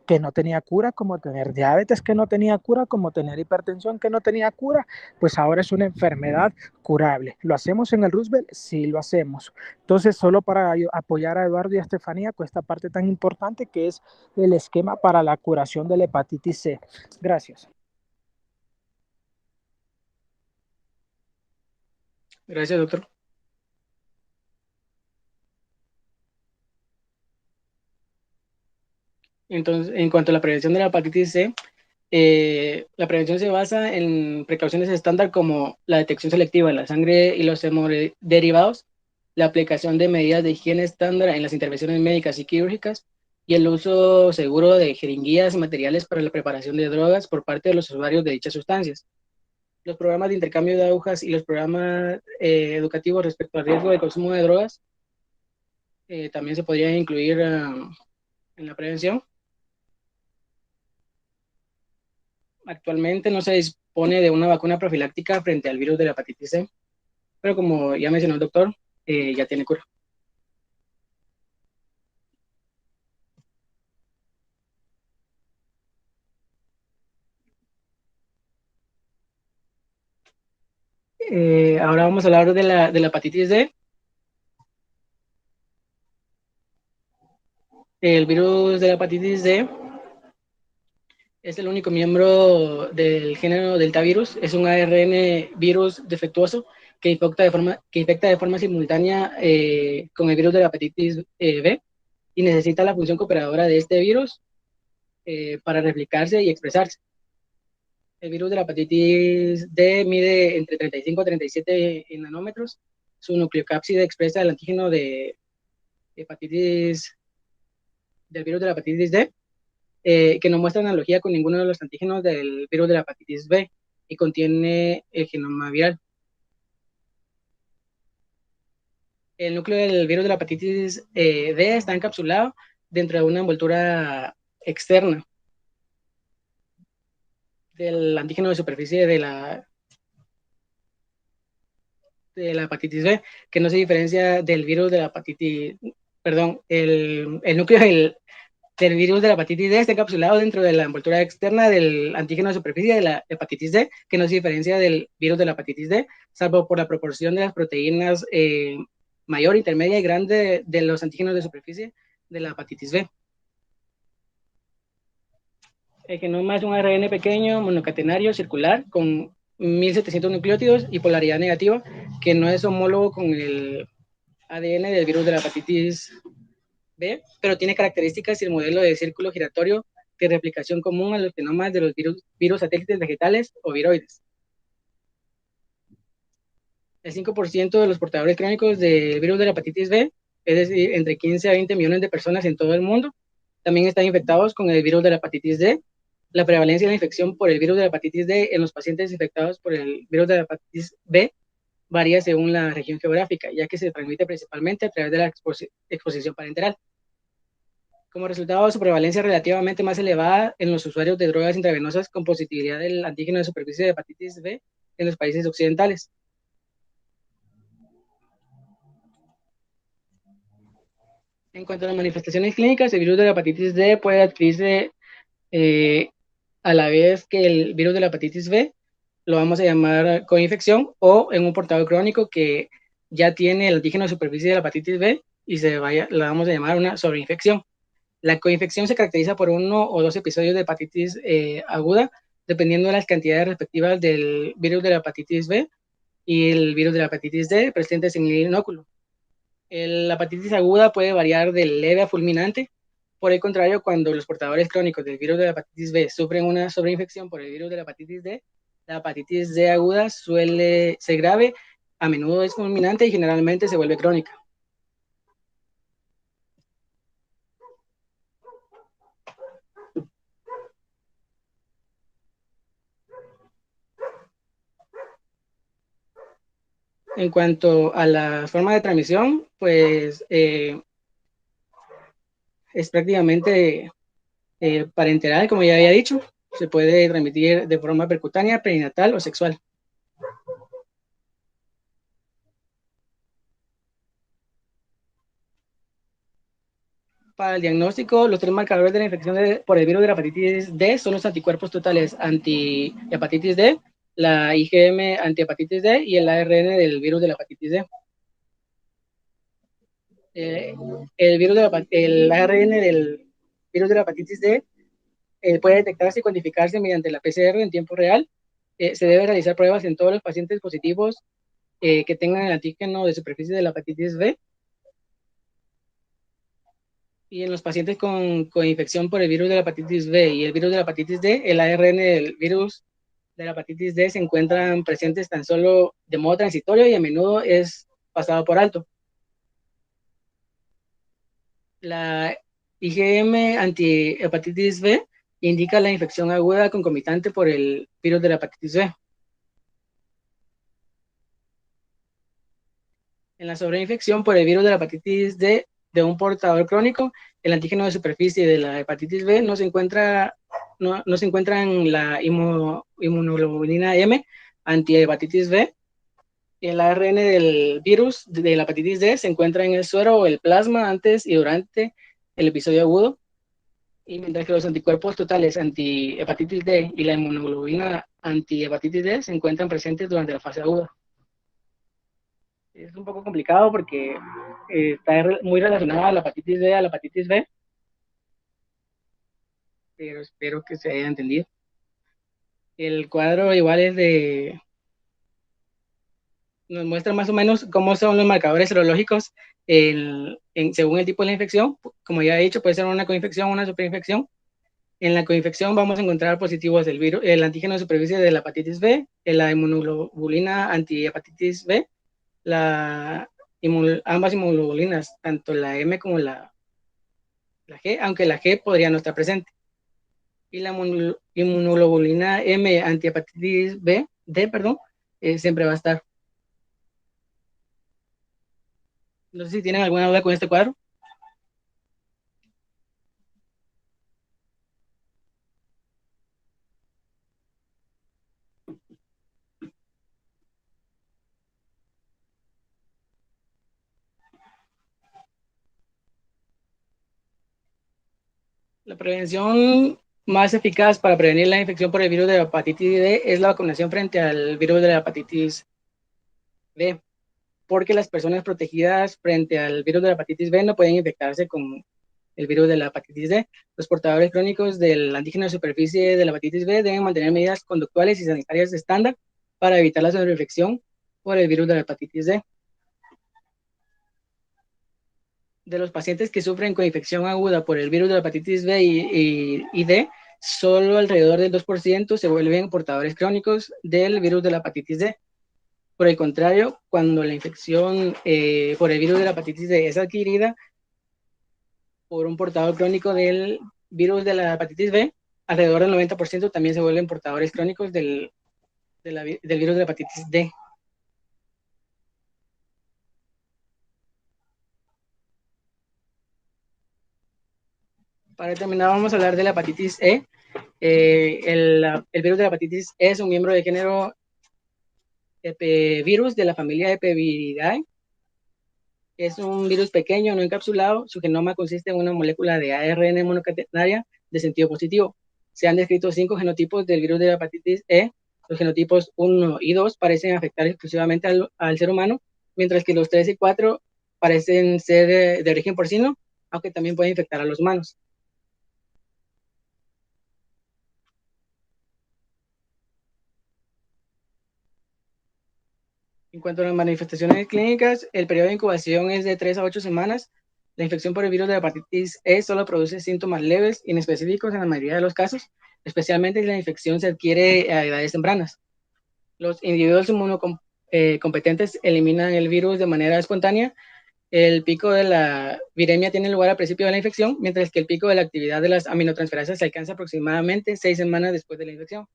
que no tenía cura, como tener diabetes que no tenía cura, como tener hipertensión que no tenía cura, pues ahora es una enfermedad curable. ¿Lo hacemos en el Roosevelt? Sí, lo hacemos. Entonces, solo para apoyar a Eduardo y a Estefanía con esta parte tan importante que es el esquema para la curación de la hepatitis C. Gracias. Gracias, doctor. Entonces, en cuanto a la prevención de la hepatitis C, la prevención se basa en precauciones estándar como la detección selectiva de la sangre y los hemoderivados, la aplicación de medidas de higiene estándar en las intervenciones médicas y quirúrgicas y el uso seguro de jeringuillas y materiales para la preparación de drogas por parte de los usuarios de dichas sustancias. Los programas de intercambio de agujas y los programas educativos respecto al riesgo de consumo de drogas también se podrían incluir en la prevención. Actualmente no se dispone de una vacuna profiláctica frente al virus de la hepatitis C, pero como ya mencionó el doctor, ya tiene cura. Ahora vamos a hablar de la hepatitis D. El virus de la hepatitis D es el único miembro del género deltavirus. Es un ARN virus defectuoso que infecta de forma simultánea con el virus de la hepatitis B y necesita la función cooperadora de este virus para replicarse y expresarse. El virus de la hepatitis D mide entre 35 a 37 nanómetros. Su nucleocápside expresa el antígeno de hepatitis, del virus de la hepatitis D, que no muestra analogía con ninguno de los antígenos del virus de la hepatitis B y contiene el genoma viral. El núcleo del virus de la hepatitis D está encapsulado dentro de una envoltura externa del antígeno de superficie de la hepatitis B, que no se diferencia del virus de la hepatitis, perdón, el núcleo del virus de la hepatitis D está encapsulado dentro de la envoltura externa del antígeno de superficie de la hepatitis D, que no se diferencia del virus de la hepatitis D, salvo por la proporción de las proteínas mayor, intermedia y grande de los antígenos de superficie de la hepatitis B. El genoma es un ARN pequeño, monocatenario, circular, con 1700 nucleótidos y polaridad negativa, que no es homólogo con el ADN del virus de la hepatitis B, pero tiene características y el modelo de círculo giratorio de replicación común a los genomas de los virus satélites vegetales o viroides. El 5% de los portadores crónicos del virus de la hepatitis B, es decir, entre 15 a 20 millones de personas en todo el mundo, también están infectados con el virus de la hepatitis D. La prevalencia de la infección por el virus de la hepatitis D en los pacientes infectados por el virus de la hepatitis B varía según la región geográfica, ya que se transmite principalmente a través de la exposición parenteral. Como resultado, su prevalencia es relativamente más elevada en los usuarios de drogas intravenosas con positividad del antígeno de superficie de hepatitis B en los países occidentales. En cuanto a las manifestaciones clínicas, el virus de la hepatitis D puede adquirirse a la vez que el virus de la hepatitis B, lo vamos a llamar coinfección, o en un portador crónico que ya tiene el antígeno de superficie de la hepatitis B y la vamos a llamar una sobreinfección. La coinfección se caracteriza por 1 o 2 episodios de hepatitis aguda, dependiendo de las cantidades respectivas del virus de la hepatitis B y el virus de la hepatitis D presentes en el inóculo. La hepatitis aguda puede variar de leve a fulminante. Por el contrario, cuando los portadores crónicos del virus de la hepatitis B sufren una sobreinfección por el virus de la hepatitis D aguda suele ser grave, a menudo es fulminante y generalmente se vuelve crónica. En cuanto a la forma de transmisión, pues es prácticamente parenteral, como ya había dicho. Se puede transmitir de forma percutánea, perinatal o sexual. Para el diagnóstico, los 3 marcadores de la infección por el virus de la hepatitis D son los anticuerpos totales anti-hepatitis D, la IgM anti-hepatitis D y el ARN del virus de la hepatitis D. El ARN del virus de la hepatitis D puede detectarse y cuantificarse mediante la PCR en tiempo real. Se debe realizar pruebas en todos los pacientes positivos que tengan el antígeno de superficie de la hepatitis B. Y en los pacientes con infección por el virus de la hepatitis B y el virus de la hepatitis D, el ARN del virus de la hepatitis D se encuentran presentes tan solo de modo transitorio y a menudo es pasado por alto. La IgM anti-hepatitis B indica la infección aguda concomitante por el virus de la hepatitis B. En la sobreinfección por el virus de la hepatitis D de un portador crónico, el antígeno de superficie de la hepatitis B no se encuentra en la inmunoglobulina M anti-hepatitis B. El ARN del virus de la hepatitis D se encuentra en el suero o el plasma antes y durante el episodio agudo, y mientras que los anticuerpos totales anti-hepatitis D y la inmunoglobulina anti-hepatitis D se encuentran presentes durante la fase aguda. Es un poco complicado porque está muy relacionada a la hepatitis D, a la hepatitis B, pero espero que se haya entendido. El cuadro igual nos muestra más o menos cómo son los marcadores serológicos según el tipo de la infección. Como ya he dicho, puede ser una coinfección o una superinfección. En la coinfección vamos a encontrar positivos el virus, el antígeno de superficie de la hepatitis B, la inmunoglobulina antihepatitis B, ambas inmunoglobulinas, tanto la M como la G, aunque la G podría no estar presente. Y la inmunoglobulina M antihepatitis B, D, perdón, siempre va a estar. No sé si tienen alguna duda con este cuadro. La prevención más eficaz para prevenir la infección por el virus de la hepatitis D es la vacunación frente al virus de la hepatitis B, porque las personas protegidas frente al virus de la hepatitis B no pueden infectarse con el virus de la hepatitis D. Los portadores crónicos del antígeno de superficie de la hepatitis B deben mantener medidas conductuales y sanitarias estándar para evitar la sobreinfección por el virus de la hepatitis D. De los pacientes que sufren con infección aguda por el virus de la hepatitis B y D, solo alrededor del 2% se vuelven portadores crónicos del virus de la hepatitis D. Por el contrario, cuando la infección por el virus de la hepatitis D es adquirida por un portador crónico del virus de la hepatitis B, alrededor del 90% también se vuelven portadores crónicos del virus de la hepatitis D. Para terminar, vamos a hablar de la hepatitis E. El virus de la hepatitis E es un miembro del género virus de la familia Epiviridae. Es un virus pequeño, no encapsulado. Su genoma consiste en una molécula de ARN monocatenaria de sentido positivo. Se han descrito 5 genotipos del virus de la hepatitis E. Los genotipos 1 y 2 parecen afectar exclusivamente al ser humano, mientras que los 3 y 4 parecen ser de origen porcino, aunque también pueden infectar a los humanos. En cuanto a las manifestaciones clínicas, el periodo de incubación es de 3 a 8 semanas. La infección por el virus de la hepatitis E solo produce síntomas leves, inespecíficos en la mayoría de los casos, especialmente si la infección se adquiere a edades tempranas. Los individuos inmunocompetentes eliminan el virus de manera espontánea. El pico de la viremia tiene lugar al principio de la infección, mientras que el pico de la actividad de las aminotransferasas se alcanza aproximadamente 6 semanas después de la infección.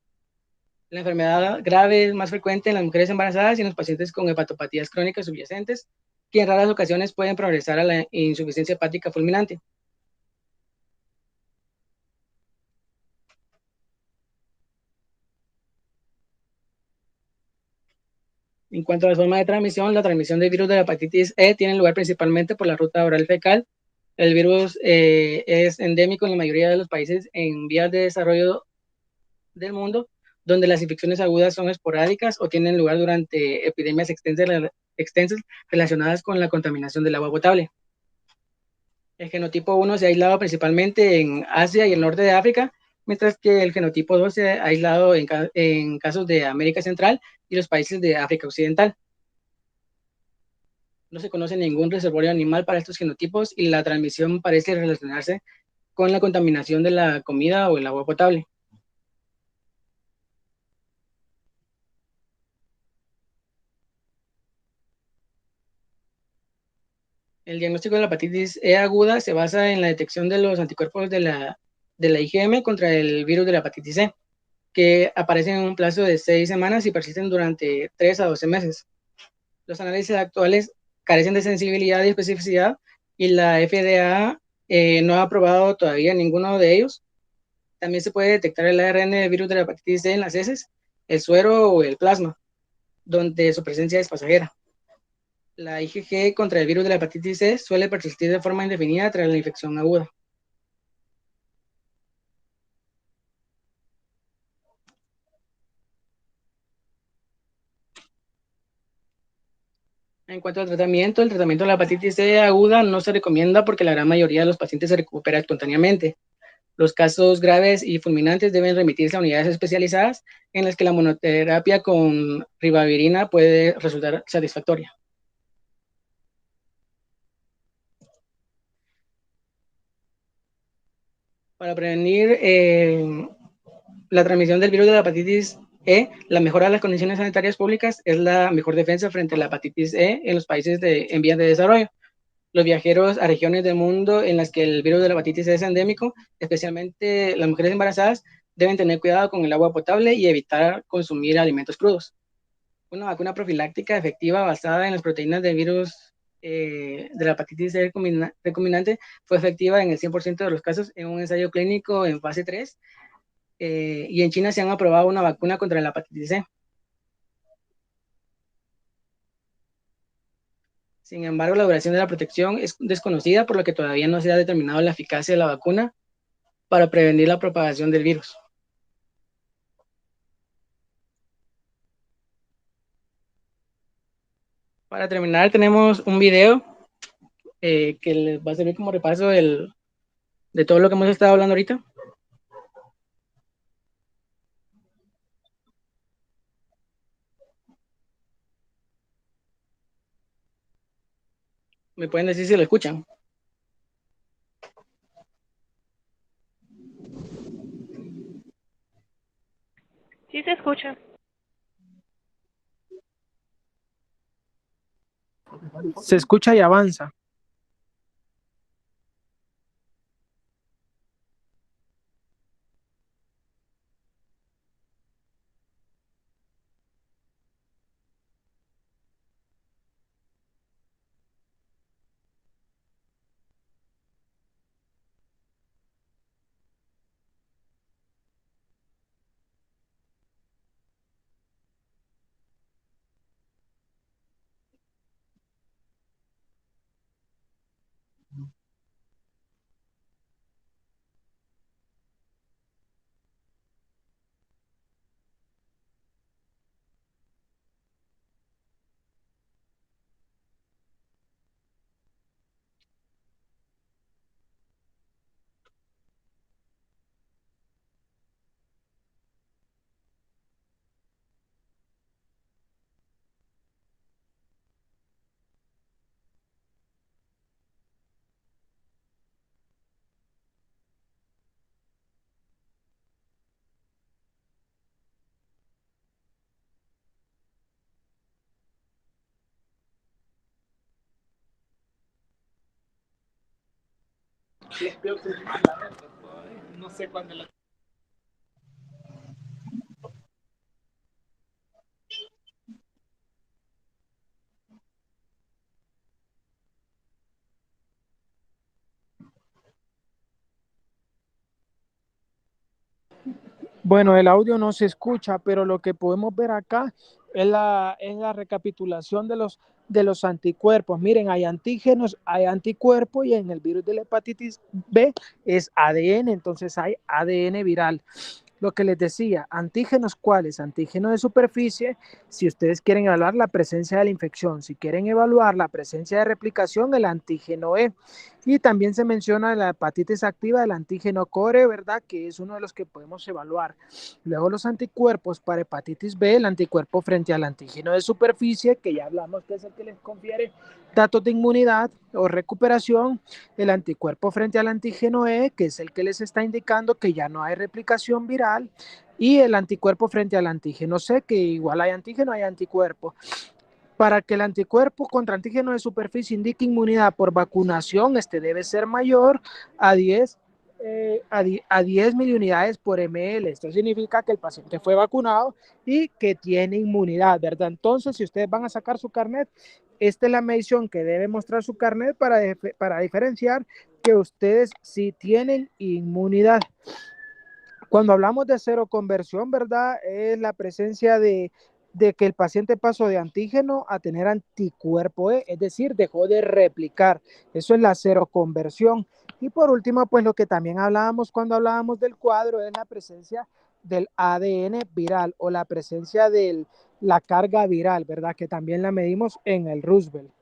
La enfermedad grave es más frecuente en las mujeres embarazadas y en los pacientes con hepatopatías crónicas subyacentes, que en raras ocasiones pueden progresar a la insuficiencia hepática fulminante. En cuanto a la forma de transmisión, la transmisión del virus de la hepatitis E tiene lugar principalmente por la ruta oral fecal. El virus es endémico en la mayoría de los países en vías de desarrollo del mundo, donde las infecciones agudas son esporádicas o tienen lugar durante epidemias extensas relacionadas con la contaminación del agua potable. El genotipo 1 se ha aislado principalmente en Asia y el norte de África, mientras que el genotipo 2 se ha aislado en casos de América Central y los países de África Occidental. No se conoce ningún reservorio animal para estos genotipos y la transmisión parece relacionarse con la contaminación de la comida o el agua potable. El diagnóstico de la hepatitis E aguda se basa en la detección de los anticuerpos de la IgM contra el virus de la hepatitis C, que aparecen en un plazo de 6 semanas y persisten durante 3 a 12 meses. Los análisis actuales carecen de sensibilidad y especificidad y la FDA no ha aprobado todavía ninguno de ellos. También se puede detectar el ARN del virus de la hepatitis C en las heces, el suero o el plasma, donde su presencia es pasajera. La IgG contra el virus de la hepatitis C suele persistir de forma indefinida tras la infección aguda. En cuanto al tratamiento, el tratamiento de la hepatitis C aguda no se recomienda porque la gran mayoría de los pacientes se recupera espontáneamente. Los casos graves y fulminantes deben remitirse a unidades especializadas en las que la monoterapia con ribavirina puede resultar satisfactoria. Para prevenir la transmisión del virus de la hepatitis E, la mejora de las condiciones sanitarias públicas es la mejor defensa frente a la hepatitis E en los países en vías de desarrollo. Los viajeros a regiones del mundo en las que el virus de la hepatitis E es endémico, especialmente las mujeres embarazadas, deben tener cuidado con el agua potable y evitar consumir alimentos crudos. Una vacuna profiláctica efectiva basada en las proteínas del virus de la hepatitis C recombinante fue efectiva en el 100% de los casos en un ensayo clínico en fase 3 y en China se han aprobado una vacuna contra la hepatitis C. Sin embargo, la duración de la protección es desconocida, por lo que todavía no se ha determinado la eficacia de la vacuna para prevenir la propagación del virus. Para terminar, tenemos un video que les va a servir como repaso de todo lo que hemos estado hablando ahorita. ¿Me pueden decir si lo escuchan? Sí se escucha. Se escucha y avanza. No sé cuándo la... Bueno, el audio no se escucha, pero lo que podemos ver acá es la recapitulación de los anticuerpos. Miren, hay antígenos, hay anticuerpos y en el virus de la hepatitis B es ADN, entonces hay ADN viral. Lo que les decía, antígenos, ¿cuáles? Antígenos de superficie, si ustedes quieren evaluar la presencia de la infección, si quieren evaluar la presencia de replicación, el antígeno E. Y también se menciona la hepatitis activa, el antígeno core, ¿verdad? Que es uno de los que podemos evaluar. Luego los anticuerpos para hepatitis B, el anticuerpo frente al antígeno de superficie, que ya hablamos que es el que les confiere datos de inmunidad o recuperación, el anticuerpo frente al antígeno E, que es el que les está indicando que ya no hay replicación viral, y el anticuerpo frente al antígeno C, que igual hay antígeno, hay anticuerpo. Para que el anticuerpo contra antígeno de superficie indique inmunidad por vacunación, este debe ser mayor a 10 a 10 miliunidades por ml. Esto significa que el paciente fue vacunado y que tiene inmunidad, ¿verdad? Entonces, si ustedes van a sacar su carnet, esta es la medición que debe mostrar su carnet para diferenciar que ustedes sí tienen inmunidad. Cuando hablamos de cero conversión, ¿verdad? Es la presencia de que el paciente pasó de antígeno a tener anticuerpo E, es decir, dejó de replicar. Eso es la cero conversión. Y por último, pues lo que también hablábamos cuando hablábamos del cuadro es la presencia del ADN viral o la presencia de la carga viral, ¿verdad? Que también la medimos en el Roosevelt.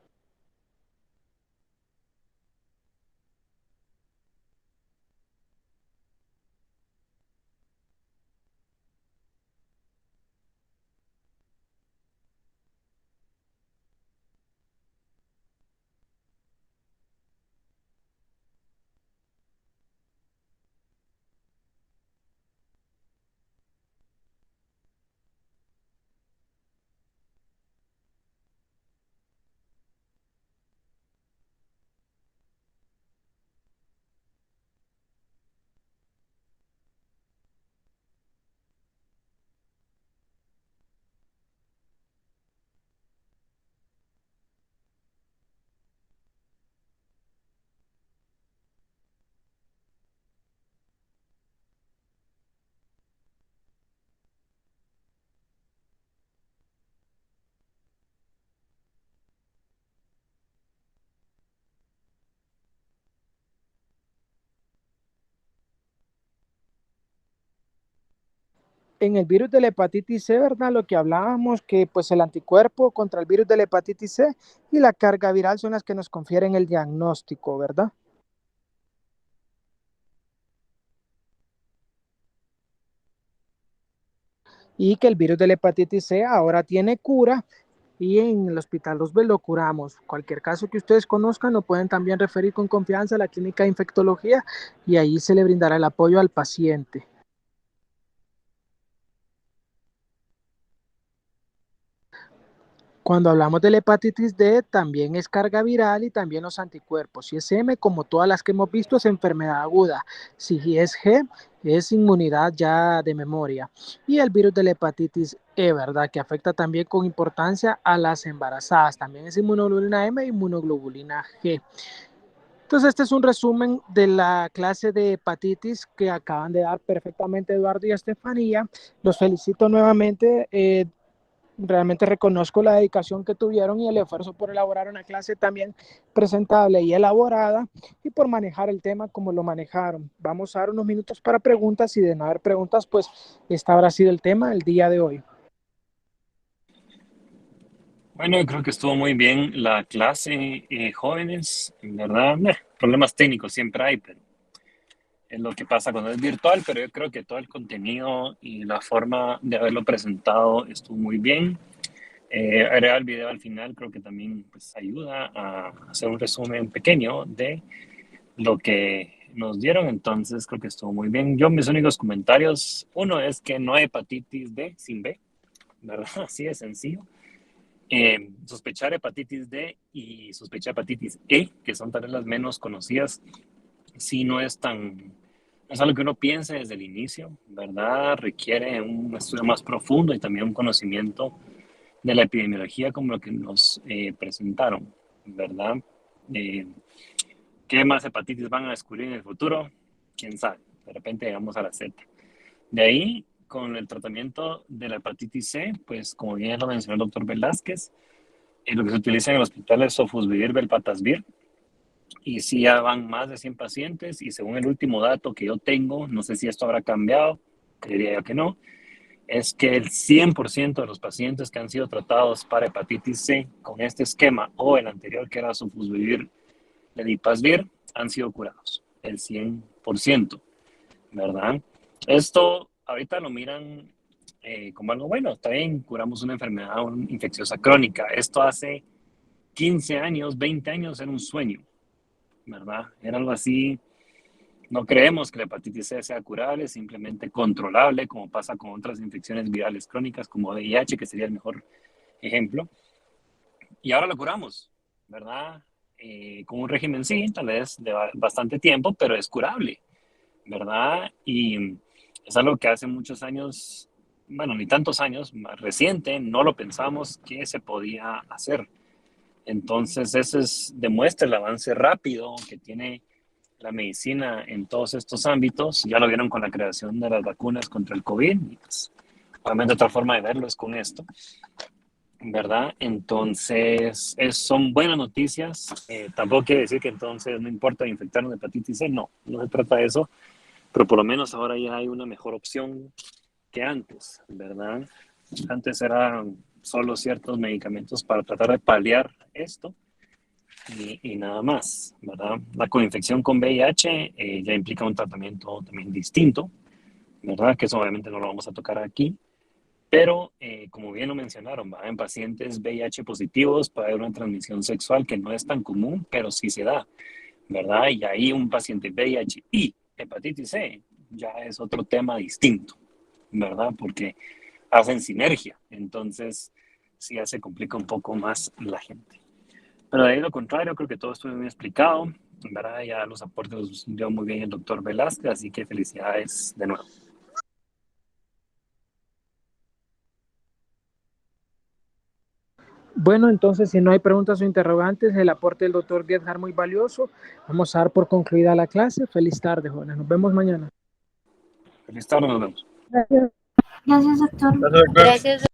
en el virus de la hepatitis C, ¿verdad? Lo que hablábamos, que pues el anticuerpo contra el virus de la hepatitis C y la carga viral son las que nos confieren el diagnóstico, ¿verdad? Y que el virus de la hepatitis C ahora tiene cura y en el Hospital Roosevelt lo curamos. Cualquier caso que ustedes conozcan lo pueden también referir con confianza a la clínica de infectología y ahí se le brindará el apoyo al paciente. Cuando hablamos de la hepatitis D, también es carga viral y también los anticuerpos. Si es M, como todas las que hemos visto, es enfermedad aguda. Si es G, es inmunidad ya de memoria. Y el virus de la hepatitis E, ¿verdad? Que afecta también con importancia a las embarazadas. También es inmunoglobulina M e inmunoglobulina G. Entonces, este es un resumen de la clase de hepatitis que acaban de dar perfectamente Eduardo y Estefanía. Los felicito nuevamente. Realmente reconozco la dedicación que tuvieron y el esfuerzo por elaborar una clase también presentable y elaborada y por manejar el tema como lo manejaron. Vamos a dar unos minutos para preguntas y de no haber preguntas, pues este habrá sido el tema del día de hoy. Bueno, yo creo que estuvo muy bien la clase, jóvenes, en verdad. Problemas técnicos siempre hay, pero es lo que pasa cuando es virtual, pero yo creo que todo el contenido y la forma de haberlo presentado estuvo muy bien. Agregar el video al final creo que también pues, ayuda a hacer un resumen pequeño de lo que nos dieron, entonces creo que estuvo muy bien. Yo mis únicos comentarios, uno es que no hay hepatitis D sin B, ¿verdad? Así de sencillo. Sospechar hepatitis D y sospechar hepatitis E, que son tal vez las menos conocidas, sí no es algo que uno piense desde el inicio, ¿verdad? Requiere un estudio más profundo y también un conocimiento de la epidemiología como lo que nos presentaron, ¿verdad? ¿Qué más hepatitis van a descubrir en el futuro? ¿Quién sabe? De repente llegamos a la Z. De ahí, con el tratamiento de la hepatitis C, pues como bien lo mencionó el doctor Velázquez, lo que se utiliza en el hospital es sofosbuvir, velpatasvir, y sí ya van más de 100 pacientes, y según el último dato que yo tengo, no sé si esto habrá cambiado, creería yo que no, es que el 100% de los pacientes que han sido tratados para hepatitis C con este esquema o el anterior que era sofosbuvir, velpatasvir, han sido curados, el 100%, ¿verdad? Esto ahorita lo miran como algo bueno, está bien, curamos una enfermedad infecciosa crónica. Esto hace 15 años, 20 años era un sueño, ¿verdad? Era algo así. No creemos que la hepatitis C sea curable, simplemente controlable, como pasa con otras infecciones virales crónicas como VIH, que sería el mejor ejemplo. Y ahora lo curamos, ¿verdad? Con un régimen, sí, tal vez de bastante tiempo, pero es curable, ¿verdad? Y es algo que hace muchos años, bueno, ni tantos años, más reciente, no lo pensamos que se podía hacer. Entonces, eso demuestra el avance rápido que tiene la medicina en todos estos ámbitos. Ya lo vieron con la creación de las vacunas contra el COVID. Y pues, obviamente otra forma de verlo es con esto, ¿verdad? Entonces, son buenas noticias. Tampoco quiere decir que entonces no importa infectarnos de hepatitis C. No, no se trata de eso. Pero por lo menos ahora ya hay una mejor opción que antes, ¿verdad? Antes eran solo ciertos medicamentos para tratar de paliar esto y nada más, ¿verdad? La coinfección con VIH ya implica un tratamiento también distinto, ¿verdad? Que eso obviamente no lo vamos a tocar aquí, pero como bien lo mencionaron, ¿verdad? En pacientes VIH positivos puede haber una transmisión sexual que no es tan común, pero sí se da, ¿verdad? Y ahí un paciente VIH y hepatitis C ya es otro tema distinto, ¿verdad? Porque hacen sinergia, entonces sí ya se complica un poco más la gente. Pero de ahí lo contrario, creo que todo estuvo bien explicado, ¿verdad? Ya los aportes los dio muy bien el doctor Velázquez, así que felicidades de nuevo. Bueno, entonces, si no hay preguntas o interrogantes, el aporte del doctor Gedhard muy valioso. Vamos a dar por concluida la clase. Feliz tarde, jóvenes. Nos vemos mañana. Feliz tarde, nos vemos. Gracias. Gracias, doctor. Gracias, doctor. Gracias.